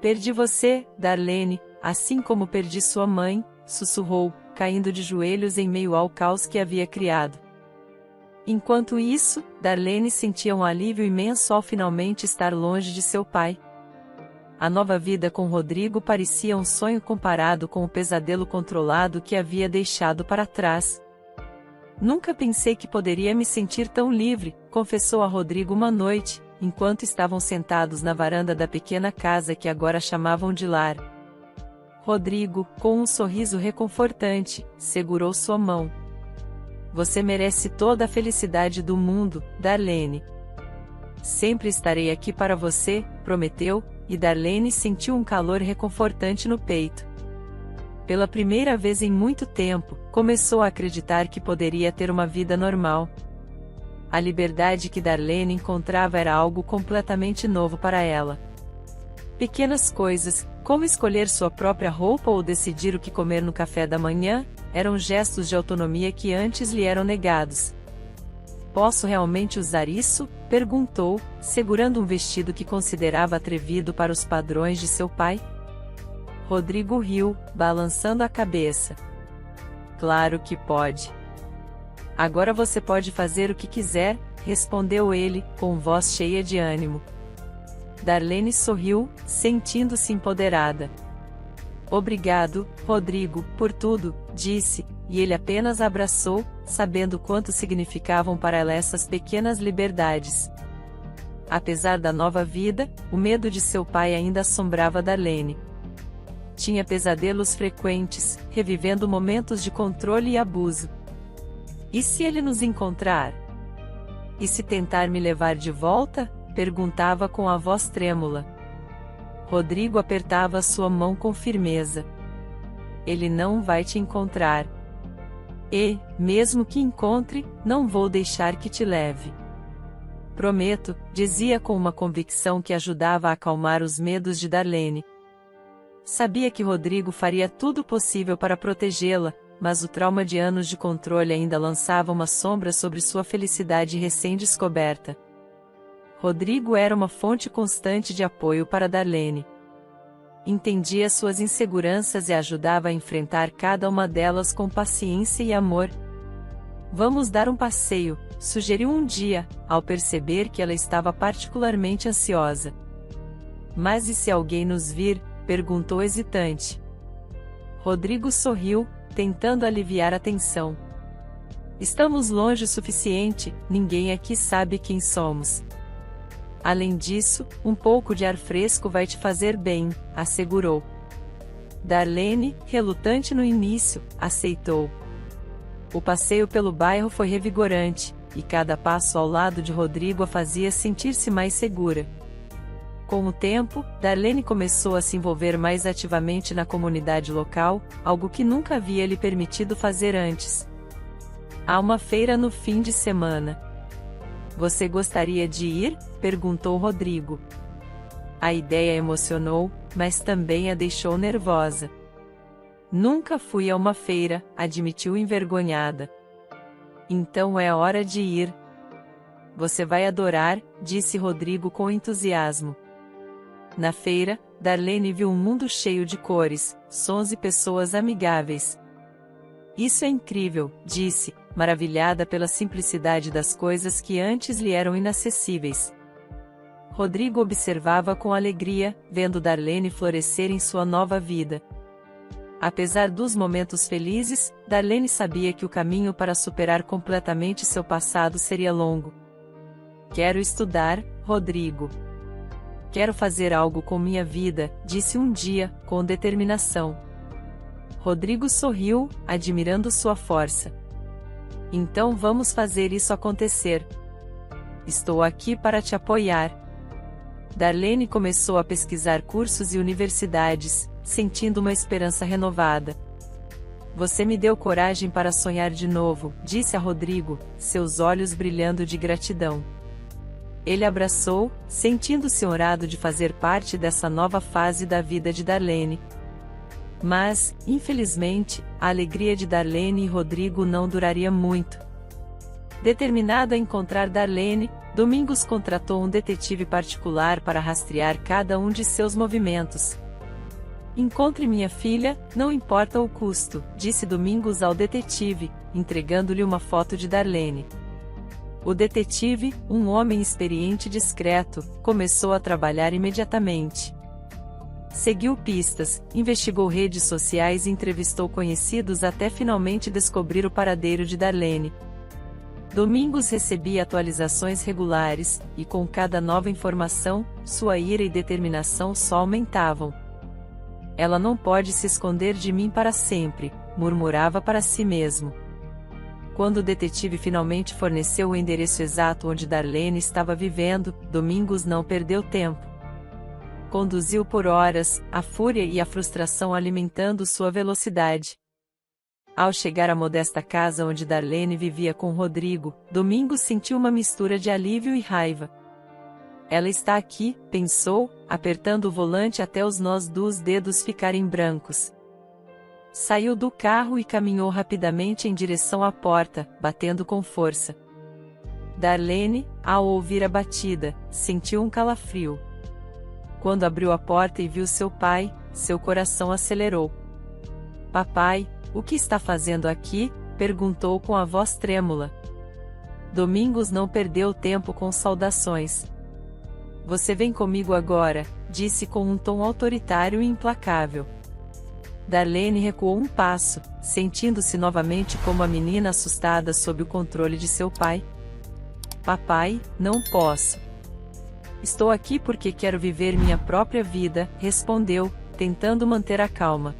Perdi você, Darlene, assim como perdi sua mãe, sussurrou, caindo de joelhos em meio ao caos que havia criado. Enquanto isso, Darlene sentia um alívio imenso ao finalmente estar longe de seu pai. A nova vida com Rodrigo parecia um sonho comparado com o pesadelo controlado que havia deixado para trás. Nunca pensei que poderia me sentir tão livre, confessou a Rodrigo uma noite, enquanto estavam sentados na varanda da pequena casa que agora chamavam de lar. Rodrigo, com um sorriso reconfortante, segurou sua mão. Você merece toda a felicidade do mundo, Darlene. Sempre estarei aqui para você, prometeu, e Darlene sentiu um calor reconfortante no peito. Pela primeira vez em muito tempo, começou a acreditar que poderia ter uma vida normal. A liberdade que Darlene encontrava era algo completamente novo para ela. Pequenas coisas, como escolher sua própria roupa ou decidir o que comer no café da manhã, eram gestos de autonomia que antes lhe eram negados. Posso realmente usar isso? Perguntou, segurando um vestido que considerava atrevido para os padrões de seu pai. Rodrigo riu, balançando a cabeça. Claro que pode. Agora você pode fazer o que quiser, respondeu ele, com voz cheia de ânimo. Darlene sorriu, sentindo-se empoderada. Obrigado, Rodrigo, por tudo, disse, e ele apenas a abraçou, sabendo quanto significavam para ela essas pequenas liberdades. Apesar da nova vida, o medo de seu pai ainda assombrava Darlene. Tinha pesadelos frequentes, revivendo momentos de controle e abuso. E se ele nos encontrar? E se tentar me levar de volta? Perguntava com a voz trêmula. Rodrigo apertava sua mão com firmeza. Ele não vai te encontrar. E, mesmo que encontre, não vou deixar que te leve. Prometo, dizia com uma convicção que ajudava a acalmar os medos de Darlene. Sabia que Rodrigo faria tudo possível para protegê-la, mas o trauma de anos de controle ainda lançava uma sombra sobre sua felicidade recém-descoberta. Rodrigo era uma fonte constante de apoio para Darlene. Entendia suas inseguranças e ajudava a enfrentar cada uma delas com paciência e amor. Vamos dar um passeio, sugeriu um dia, ao perceber que ela estava particularmente ansiosa. Mas e se alguém nos vir? Perguntou hesitante. Rodrigo sorriu, tentando aliviar a tensão. Estamos longe o suficiente, ninguém aqui sabe quem somos. Além disso, um pouco de ar fresco vai te fazer bem, assegurou. Darlene, relutante no início, aceitou. O passeio pelo bairro foi revigorante, e cada passo ao lado de Rodrigo a fazia sentir-se mais segura. Com o tempo, Darlene começou a se envolver mais ativamente na comunidade local, algo que nunca havia lhe permitido fazer antes. Há uma feira no fim de semana. Você gostaria de ir? Perguntou Rodrigo. A ideia emocionou, mas também a deixou nervosa. Nunca fui a uma feira, admitiu envergonhada. Então é hora de ir. Você vai adorar, disse Rodrigo com entusiasmo. Na feira, Darlene viu um mundo cheio de cores, sons e pessoas amigáveis. Isso é incrível, disse, maravilhada pela simplicidade das coisas que antes lhe eram inacessíveis. Rodrigo observava com alegria, vendo Darlene florescer em sua nova vida. Apesar dos momentos felizes, Darlene sabia que o caminho para superar completamente seu passado seria longo. Quero estudar, Rodrigo. Quero fazer algo com minha vida, disse um dia, com determinação. Rodrigo sorriu, admirando sua força. Então vamos fazer isso acontecer. Estou aqui para te apoiar. Darlene começou a pesquisar cursos e universidades, sentindo uma esperança renovada. Você me deu coragem para sonhar de novo, disse a Rodrigo, seus olhos brilhando de gratidão. Ele abraçou, sentindo-se honrado de fazer parte dessa nova fase da vida de Darlene. Mas, infelizmente, a alegria de Darlene e Rodrigo não duraria muito. Determinado a encontrar Darlene, Domingos contratou um detetive particular para rastrear cada um de seus movimentos. Encontre minha filha, não importa o custo, disse Domingos ao detetive, entregando-lhe uma foto de Darlene. O detetive, um homem experiente e discreto, começou a trabalhar imediatamente. Seguiu pistas, investigou redes sociais e entrevistou conhecidos até finalmente descobrir o paradeiro de Darlene. Domingos recebia atualizações regulares, e com cada nova informação, sua ira e determinação só aumentavam. Ela não pode se esconder de mim para sempre, murmurava para si mesmo. Quando o detetive finalmente forneceu o endereço exato onde Darlene estava vivendo, Domingos não perdeu tempo. Conduziu por horas, a fúria e a frustração alimentando sua velocidade. Ao chegar à modesta casa onde Darlene vivia com Rodrigo, Domingos sentiu uma mistura de alívio e raiva. Ela está aqui, pensou, apertando o volante até os nós dos dedos ficarem brancos. Saiu do carro e caminhou rapidamente em direção à porta, batendo com força. Darlene, ao ouvir a batida, sentiu um calafrio. Quando abriu a porta e viu seu pai, seu coração acelerou. Papai, o que está fazendo aqui? Perguntou com a voz trêmula. Domingos não perdeu tempo com saudações. Você vem comigo agora, disse com um tom autoritário e implacável. Darlene recuou um passo, sentindo-se novamente como a menina assustada sob o controle de seu pai. Papai, não posso. Estou aqui porque quero viver minha própria vida, respondeu, tentando manter a calma.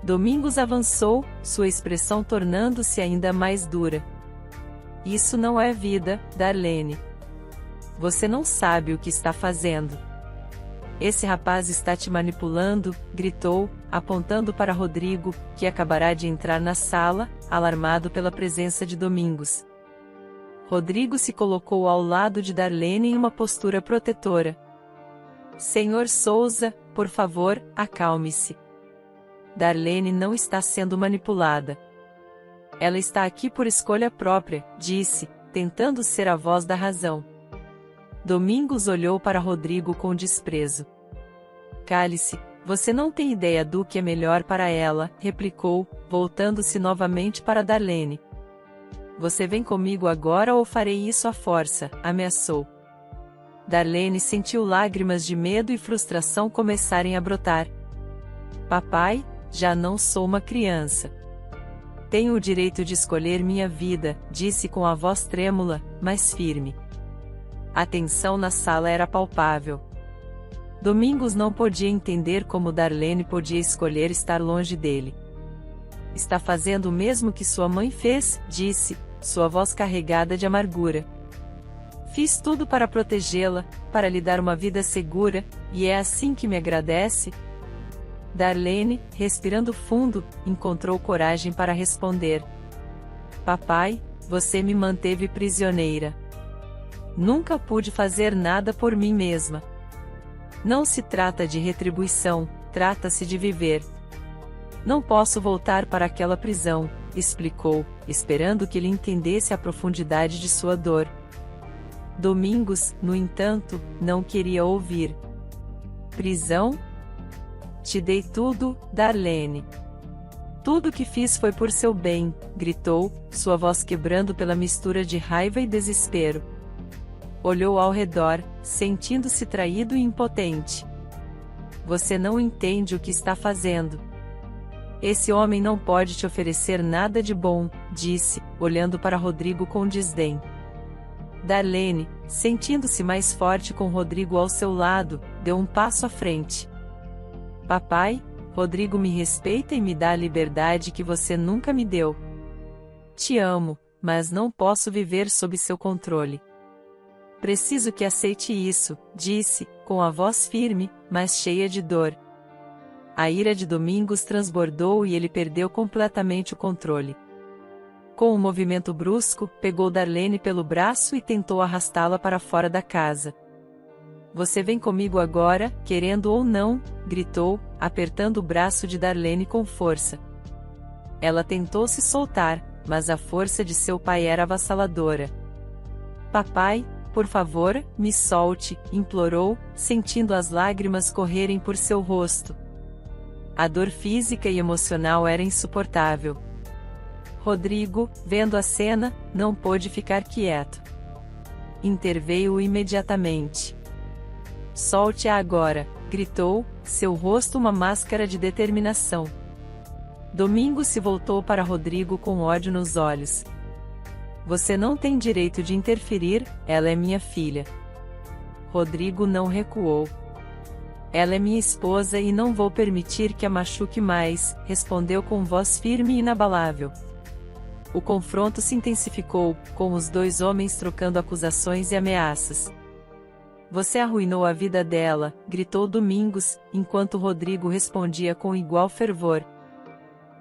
Domingos avançou, sua expressão tornando-se ainda mais dura. Isso não é vida, Darlene. Você não sabe o que está fazendo. Esse rapaz está te manipulando, gritou, apontando para Rodrigo, que acabará de entrar na sala, alarmado pela presença de Domingos. Rodrigo se colocou ao lado de Darlene em uma postura protetora. Senhor Souza, por favor, acalme-se. Darlene não está sendo manipulada. Ela está aqui por escolha própria, disse, tentando ser a voz da razão. Domingos olhou para Rodrigo com desprezo. Cale-se, você não tem ideia do que é melhor para ela, replicou, voltando-se novamente para Darlene. Você vem comigo agora ou farei isso à força, ameaçou. Darlene sentiu lágrimas de medo e frustração começarem a brotar. Papai, já não sou uma criança. Tenho o direito de escolher minha vida, disse com a voz trêmula, mas firme. A tensão na sala era palpável. Domingos não podia entender como Darlene podia escolher estar longe dele. Está fazendo o mesmo que sua mãe fez, disse, sua voz carregada de amargura. Fiz tudo para protegê-la, para lhe dar uma vida segura, e é assim que me agradece? Darlene, respirando fundo, encontrou coragem para responder. Papai, você me manteve prisioneira. Nunca pude fazer nada por mim mesma. Não se trata de retribuição, trata-se de viver. Não posso voltar para aquela prisão, explicou, esperando que ele entendesse a profundidade de sua dor. Domingos, no entanto, não queria ouvir. Prisão? Te dei tudo, Darlene. Tudo o que fiz foi por seu bem, gritou, sua voz quebrando pela mistura de raiva e desespero. Olhou ao redor, sentindo-se traído e impotente. Você não entende o que está fazendo. Esse homem não pode te oferecer nada de bom, disse, olhando para Rodrigo com desdém. Darlene, sentindo-se mais forte com Rodrigo ao seu lado, deu um passo à frente. Papai, Rodrigo me respeita e me dá a liberdade que você nunca me deu. Te amo, mas não posso viver sob seu controle. Preciso que aceite isso, disse, com a voz firme, mas cheia de dor. A ira de Domingos transbordou e ele perdeu completamente o controle. Com um movimento brusco, pegou Darlene pelo braço e tentou arrastá-la para fora da casa. Você vem comigo agora, querendo ou não, gritou, apertando o braço de Darlene com força. Ela tentou se soltar, mas a força de seu pai era avassaladora. Papai, por favor, me solte, implorou, sentindo as lágrimas correrem por seu rosto. A dor física e emocional era insuportável. Rodrigo, vendo a cena, não pôde ficar quieto. Interveio imediatamente. Solte-a agora, gritou, seu rosto uma máscara de determinação. Domingos se voltou para Rodrigo com ódio nos olhos. Você não tem direito de interferir, ela é minha filha. Rodrigo não recuou. Ela é minha esposa e não vou permitir que a machuque mais, respondeu com voz firme e inabalável. O confronto se intensificou, com os dois homens trocando acusações e ameaças. Você arruinou a vida dela, gritou Domingos, enquanto Rodrigo respondia com igual fervor.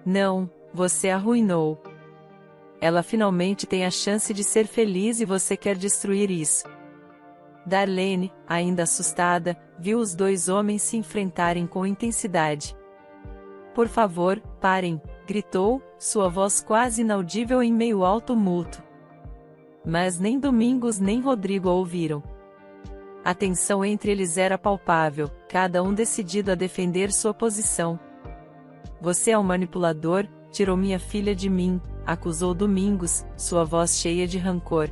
Não, você arruinou. Ela finalmente tem a chance de ser feliz e você quer destruir isso. Darlene, ainda assustada, viu os dois homens se enfrentarem com intensidade. Por favor, parem, gritou, sua voz quase inaudível em meio ao tumulto. Mas nem Domingos nem Rodrigo a ouviram. A tensão entre eles era palpável, cada um decidido a defender sua posição. Você é um manipulador, tirou minha filha de mim, acusou Domingos, sua voz cheia de rancor.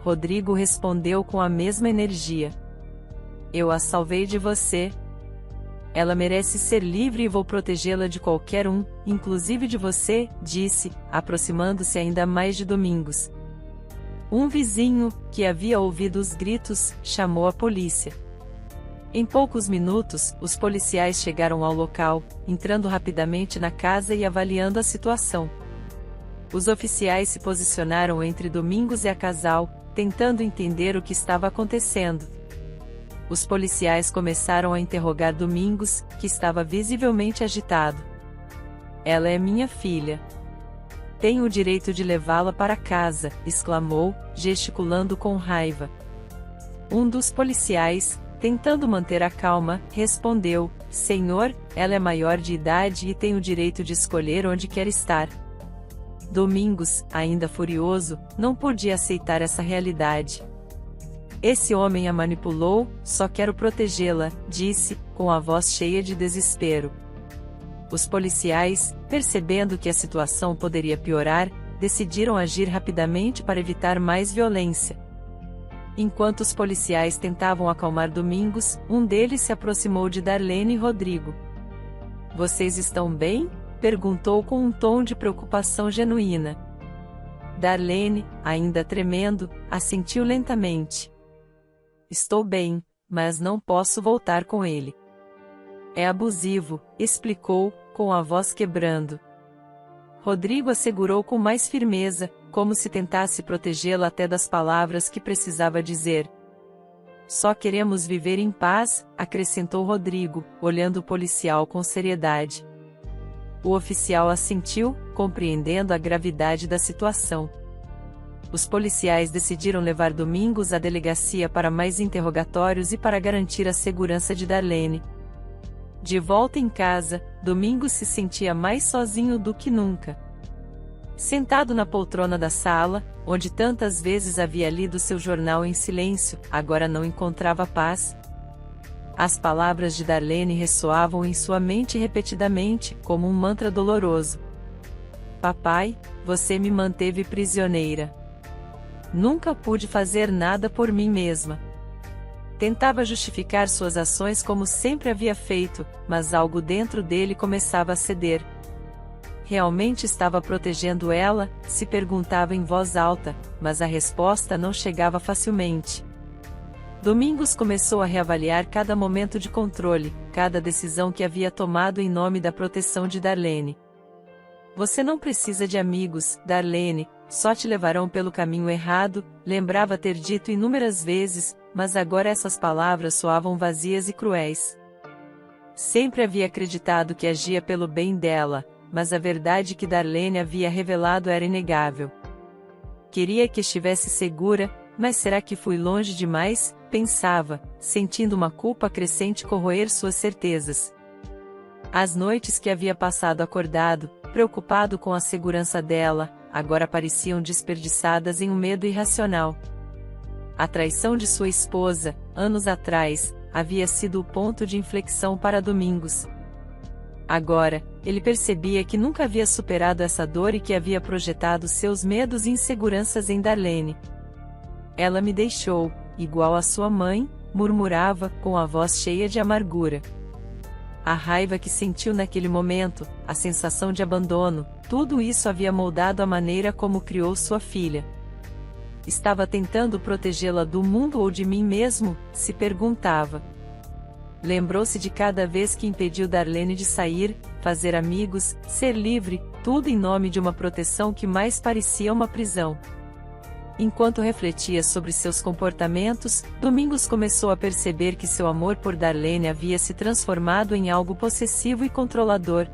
Rodrigo respondeu com a mesma energia. Eu a salvei de você. Ela merece ser livre e vou protegê-la de qualquer um, inclusive de você, disse, aproximando-se ainda mais de Domingos. Um vizinho, que havia ouvido os gritos, chamou a polícia. Em poucos minutos, os policiais chegaram ao local, entrando rapidamente na casa e avaliando a situação. Os oficiais se posicionaram entre Domingos e a casal, tentando entender o que estava acontecendo. Os policiais começaram a interrogar Domingos, que estava visivelmente agitado. Ela é minha filha. Tenho o direito de levá-la para casa, exclamou, gesticulando com raiva. Um dos policiais, tentando manter a calma, respondeu: Senhor, ela é maior de idade e tem o direito de escolher onde quer estar. Domingos, ainda furioso, não podia aceitar essa realidade. Esse homem a manipulou, só quero protegê-la, disse, com a voz cheia de desespero. Os policiais, percebendo que a situação poderia piorar, decidiram agir rapidamente para evitar mais violência. Enquanto os policiais tentavam acalmar Domingos, um deles se aproximou de Darlene e Rodrigo. Vocês estão bem? Perguntou com um tom de preocupação genuína. Darlene, ainda tremendo, assentiu lentamente. Estou bem, mas não posso voltar com ele. É abusivo, explicou, com a voz quebrando. Rodrigo assegurou com mais firmeza, como se tentasse protegê-la até das palavras que precisava dizer. Só queremos viver em paz, acrescentou Rodrigo, olhando o policial com seriedade. O oficial assentiu, compreendendo a gravidade da situação. Os policiais decidiram levar Domingos à delegacia para mais interrogatórios e para garantir a segurança de Darlene. De volta em casa, Domingos se sentia mais sozinho do que nunca. Sentado na poltrona da sala, onde tantas vezes havia lido seu jornal em silêncio, agora não encontrava paz. As palavras de Darlene ressoavam em sua mente repetidamente, como um mantra doloroso. Papai, você me manteve prisioneira. Nunca pude fazer nada por mim mesma. Tentava justificar suas ações como sempre havia feito, mas algo dentro dele começava a ceder. Realmente estava protegendo ela? Se perguntava em voz alta, mas a resposta não chegava facilmente. Domingos começou a reavaliar cada momento de controle, cada decisão que havia tomado em nome da proteção de Darlene. Você não precisa de amigos, Darlene, só te levarão pelo caminho errado, lembrava ter dito inúmeras vezes, mas agora essas palavras soavam vazias e cruéis. Sempre havia acreditado que agia pelo bem dela, mas a verdade que Darlene havia revelado era inegável. Queria que estivesse segura, mas será que fui longe demais? Pensava, sentindo uma culpa crescente corroer suas certezas. As noites que havia passado acordado, preocupado com a segurança dela, agora pareciam desperdiçadas em um medo irracional. A traição de sua esposa, anos atrás, havia sido o ponto de inflexão para Domingos. Agora, ele percebia que nunca havia superado essa dor e que havia projetado seus medos e inseguranças em Darlene. Ela me deixou, igual a sua mãe, murmurava, com a voz cheia de amargura. A raiva que sentiu naquele momento, a sensação de abandono, tudo isso havia moldado a maneira como criou sua filha. Estava tentando protegê-la do mundo ou de mim mesmo? Se perguntava. Lembrou-se de cada vez que impediu Darlene de sair, fazer amigos, ser livre, tudo em nome de uma proteção que mais parecia uma prisão. Enquanto refletia sobre seus comportamentos, Domingos começou a perceber que seu amor por Darlene havia se transformado em algo possessivo e controlador.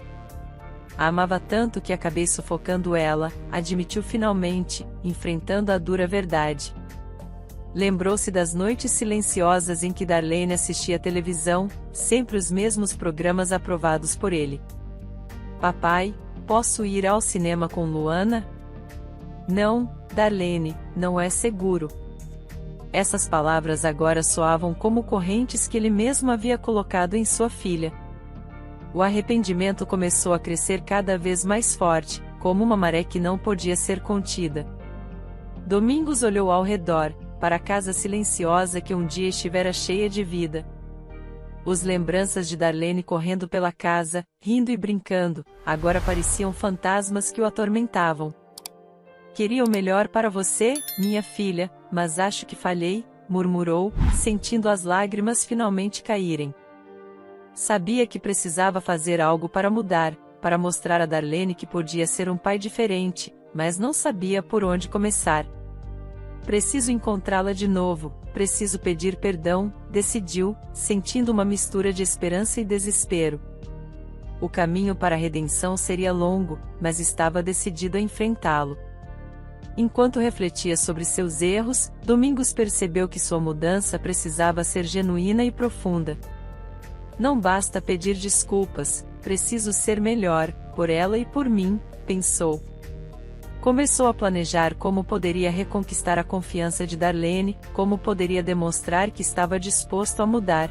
A amava tanto que acabei sufocando ela, admitiu finalmente, enfrentando a dura verdade. Lembrou-se das noites silenciosas em que Darlene assistia televisão, sempre os mesmos programas aprovados por ele. Papai, posso ir ao cinema com Luana? Não, Darlene, não é seguro. Essas palavras agora soavam como correntes que ele mesmo havia colocado em sua filha. O arrependimento começou a crescer cada vez mais forte, como uma maré que não podia ser contida. Domingos olhou ao redor, para a casa silenciosa que um dia estivera cheia de vida. As lembranças de Darlene correndo pela casa, rindo e brincando, agora pareciam fantasmas que o atormentavam. Queria o melhor para você, minha filha, mas acho que falhei, murmurou, sentindo as lágrimas finalmente caírem. Sabia que precisava fazer algo para mudar, para mostrar a Darlene que podia ser um pai diferente, mas não sabia por onde começar. Preciso encontrá-la de novo, preciso pedir perdão, decidiu, sentindo uma mistura de esperança e desespero. O caminho para a redenção seria longo, mas estava decidido a enfrentá-lo. Enquanto refletia sobre seus erros, Domingos percebeu que sua mudança precisava ser genuína e profunda. Não basta pedir desculpas, preciso ser melhor, por ela e por mim, pensou. Começou a planejar como poderia reconquistar a confiança de Darlene, como poderia demonstrar que estava disposto a mudar.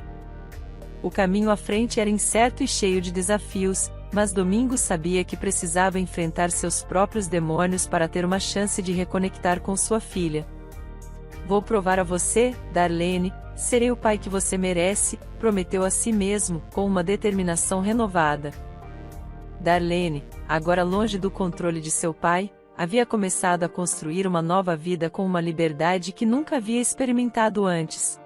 O caminho à frente era incerto e cheio de desafios, mas Domingos sabia que precisava enfrentar seus próprios demônios para ter uma chance de reconectar com sua filha. Vou provar a você, Darlene, serei o pai que você merece, prometeu a si mesmo, com uma determinação renovada. Darlene, agora longe do controle de seu pai, havia começado a construir uma nova vida com uma liberdade que nunca havia experimentado antes.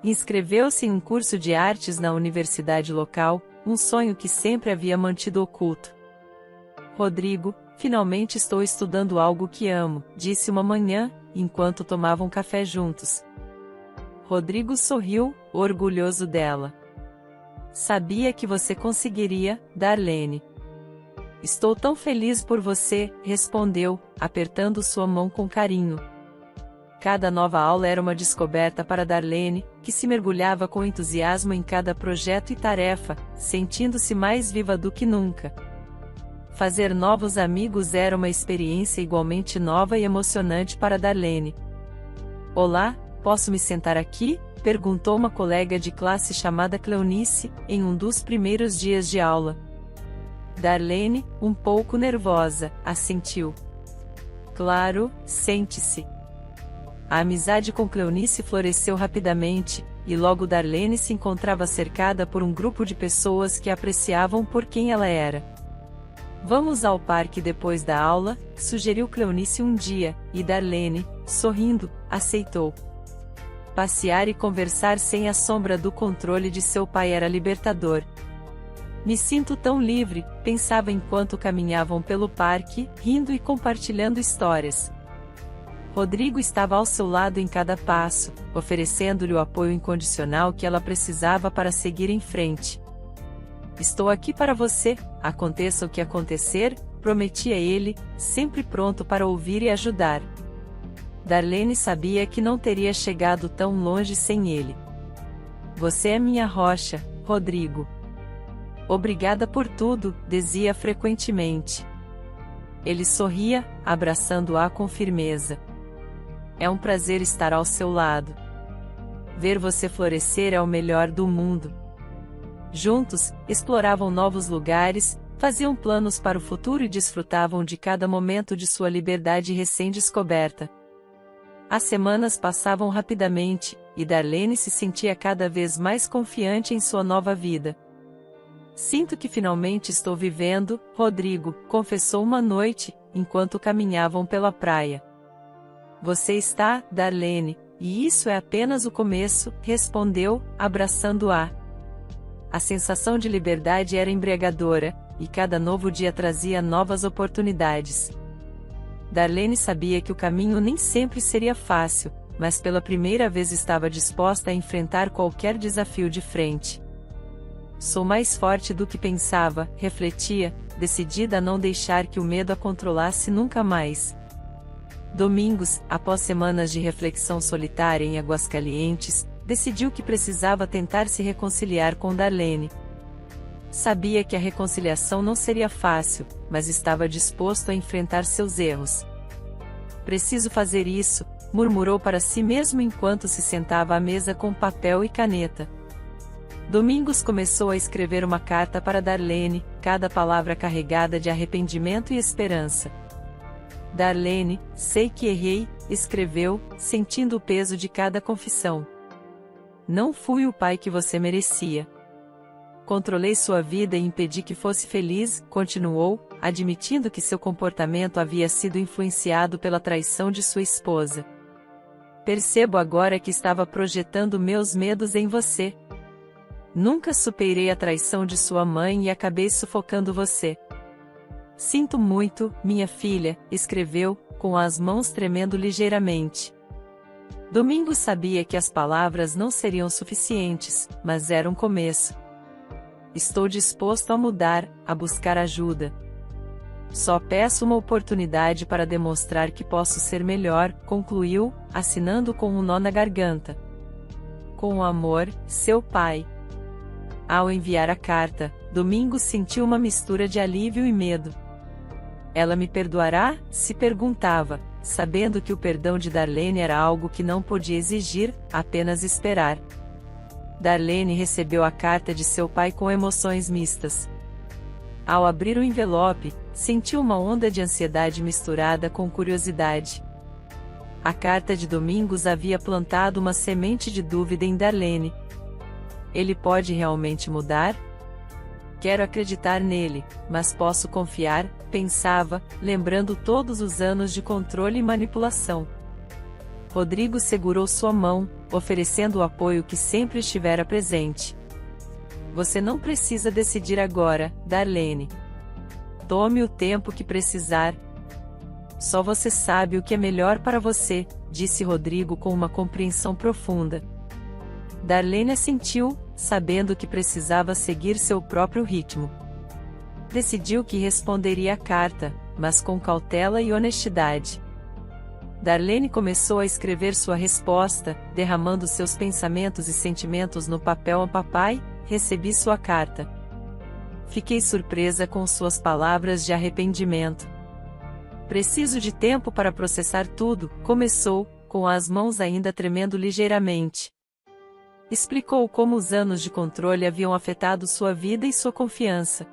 Inscreveu-se em um curso de artes na universidade local, um sonho que sempre havia mantido oculto. Rodrigo, finalmente estou estudando algo que amo, disse uma manhã, enquanto tomavam café juntos. Rodrigo sorriu, orgulhoso dela. Sabia que você conseguiria, Darlene. Estou tão feliz por você, respondeu, apertando sua mão com carinho. Cada nova aula era uma descoberta para Darlene, que se mergulhava com entusiasmo em cada projeto e tarefa, sentindo-se mais viva do que nunca. Fazer novos amigos era uma experiência igualmente nova e emocionante para Darlene. Olá, posso me sentar aqui? Perguntou uma colega de classe chamada Cleonice, em um dos primeiros dias de aula. Darlene, um pouco nervosa, assentiu. Claro, sente-se. A amizade com Cleonice floresceu rapidamente, e logo Darlene se encontrava cercada por um grupo de pessoas que a apreciavam por quem ela era. Vamos ao parque depois da aula, sugeriu Cleonice um dia, e Darlene, sorrindo, aceitou. Passear e conversar sem a sombra do controle de seu pai era libertador. Me sinto tão livre, pensava enquanto caminhavam pelo parque, rindo e compartilhando histórias. Rodrigo estava ao seu lado em cada passo, oferecendo-lhe o apoio incondicional que ela precisava para seguir em frente. Estou aqui para você, aconteça o que acontecer, prometia ele, sempre pronto para ouvir e ajudar. Darlene sabia que não teria chegado tão longe sem ele. Você é minha rocha, Rodrigo. Obrigada por tudo, dizia frequentemente. Ele sorria, abraçando-a com firmeza. É um prazer estar ao seu lado. Ver você florescer é o melhor do mundo. Juntos, exploravam novos lugares, faziam planos para o futuro e desfrutavam de cada momento de sua liberdade recém-descoberta. As semanas passavam rapidamente, e Darlene se sentia cada vez mais confiante em sua nova vida. Sinto que finalmente estou vivendo, Rodrigo, confessou uma noite, enquanto caminhavam pela praia. Você está, Darlene, e isso é apenas o começo, respondeu, abraçando-a. A sensação de liberdade era embriagadora, e cada novo dia trazia novas oportunidades. Darlene sabia que o caminho nem sempre seria fácil, mas pela primeira vez estava disposta a enfrentar qualquer desafio de frente. Sou mais forte do que pensava, refletia, decidida a não deixar que o medo a controlasse nunca mais. Domingos, após semanas de reflexão solitária em Aguascalientes, decidiu que precisava tentar se reconciliar com Darlene. Sabia que a reconciliação não seria fácil, mas estava disposto a enfrentar seus erros. Preciso fazer isso, murmurou para si mesmo enquanto se sentava à mesa com papel e caneta. Domingos começou a escrever uma carta para Darlene, cada palavra carregada de arrependimento e esperança. Darlene, sei que errei, escreveu, sentindo o peso de cada confissão. Não fui o pai que você merecia. Controlei sua vida e impedi que fosse feliz, continuou, admitindo que seu comportamento havia sido influenciado pela traição de sua esposa. Percebo agora que estava projetando meus medos em você. Nunca superei a traição de sua mãe e acabei sufocando você. Sinto muito, minha filha, escreveu, com as mãos tremendo ligeiramente. Domingos sabia que as palavras não seriam suficientes, mas era um começo. Estou disposto a mudar, a buscar ajuda. Só peço uma oportunidade para demonstrar que posso ser melhor, concluiu, assinando com um nó na garganta. Com amor, seu pai. Ao enviar a carta, Domingos sentiu uma mistura de alívio e medo. Ela me perdoará? Se perguntava, sabendo que o perdão de Darlene era algo que não podia exigir, apenas esperar. Darlene recebeu a carta de seu pai com emoções mistas. Ao abrir o envelope, sentiu uma onda de ansiedade misturada com curiosidade. A carta de Domingos havia plantado uma semente de dúvida em Darlene. Ele pode realmente mudar? Quero acreditar nele, mas posso confiar, pensava, lembrando todos os anos de controle e manipulação. Rodrigo segurou sua mão, oferecendo o apoio que sempre estivera presente. Você não precisa decidir agora, Darlene. Tome o tempo que precisar. Só você sabe o que é melhor para você, disse Rodrigo com uma compreensão profunda. Darlene assentiu, sabendo que precisava seguir seu próprio ritmo. Decidiu que responderia à carta, mas com cautela e honestidade. Darlene começou a escrever sua resposta, derramando seus pensamentos e sentimentos no papel. A papai, recebi sua carta. Fiquei surpresa com suas palavras de arrependimento. Preciso de tempo para processar tudo, começou, com as mãos ainda tremendo ligeiramente. Explicou como os anos de controle haviam afetado sua vida e sua confiança.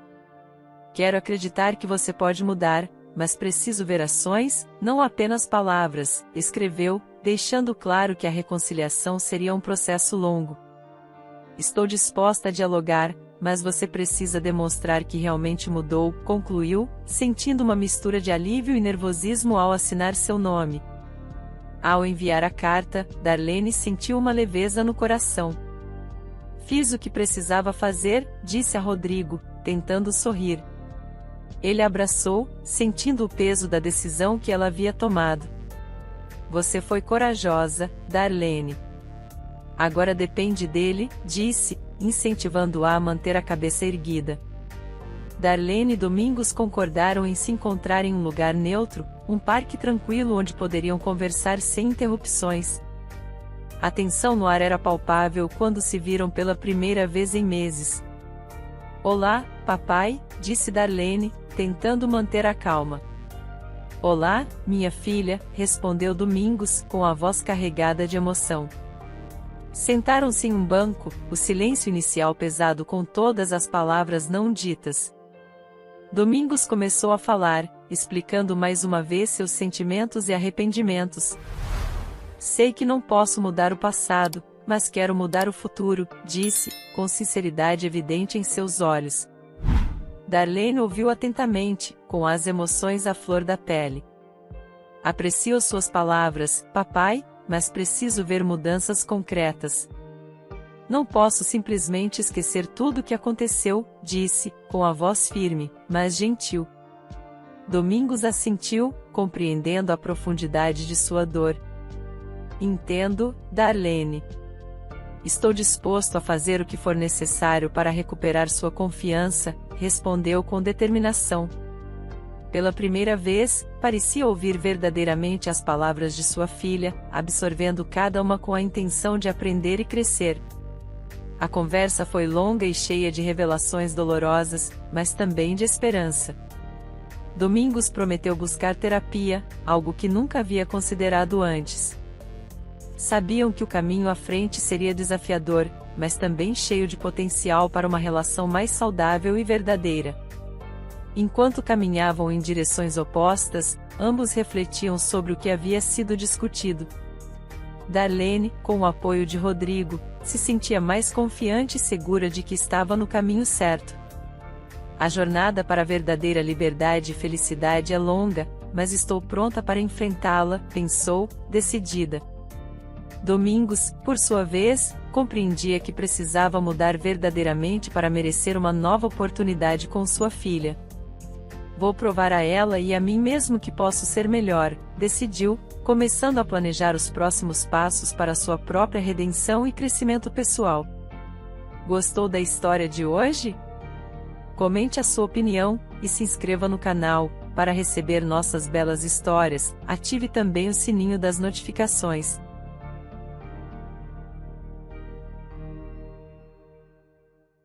Quero acreditar que você pode mudar, mas preciso ver ações, não apenas palavras, escreveu, deixando claro que a reconciliação seria um processo longo. Estou disposta a dialogar, mas você precisa demonstrar que realmente mudou, concluiu, sentindo uma mistura de alívio e nervosismo ao assinar seu nome. Ao enviar a carta, Darlene sentiu uma leveza no coração. Fiz o que precisava fazer, disse a Rodrigo, tentando sorrir. Ele a abraçou, sentindo o peso da decisão que ela havia tomado. Você foi corajosa, Darlene. Agora depende dele, disse, incentivando-a a manter a cabeça erguida. Darlene e Domingos concordaram em se encontrar em um lugar neutro, um parque tranquilo onde poderiam conversar sem interrupções. A tensão no ar era palpável quando se viram pela primeira vez em meses. Olá, papai, disse Darlene, tentando manter a calma. Olá, minha filha, respondeu Domingos, com a voz carregada de emoção. Sentaram-se em um banco, o silêncio inicial pesado com todas as palavras não ditas. Domingos começou a falar, explicando mais uma vez seus sentimentos e arrependimentos. Sei que não posso mudar o passado, mas quero mudar o futuro, disse, com sinceridade evidente em seus olhos. Darlene ouviu atentamente, com as emoções à flor da pele. Aprecio suas palavras, papai, mas preciso ver mudanças concretas. Não posso simplesmente esquecer tudo o que aconteceu, disse, com a voz firme, mas gentil. Domingos assentiu, compreendendo a profundidade de sua dor. Entendo, Darlene. Estou disposto a fazer o que for necessário para recuperar sua confiança, respondeu com determinação. Pela primeira vez, parecia ouvir verdadeiramente as palavras de sua filha, absorvendo cada uma com a intenção de aprender e crescer. A conversa foi longa e cheia de revelações dolorosas, mas também de esperança. Domingos prometeu buscar terapia, algo que nunca havia considerado antes. Sabiam que o caminho à frente seria desafiador, mas também cheio de potencial para uma relação mais saudável e verdadeira. Enquanto caminhavam em direções opostas, ambos refletiam sobre o que havia sido discutido. Darlene, com o apoio de Rodrigo, se sentia mais confiante e segura de que estava no caminho certo. A jornada para a verdadeira liberdade e felicidade é longa, mas estou pronta para enfrentá-la, pensou, decidida. Domingos, por sua vez, compreendia que precisava mudar verdadeiramente para merecer uma nova oportunidade com sua filha. Vou provar a ela e a mim mesmo que posso ser melhor, decidiu, começando a planejar os próximos passos para sua própria redenção e crescimento pessoal. Gostou da história de hoje? Comente a sua opinião, e se inscreva no canal, para receber nossas belas histórias. Ative também o sininho das notificações.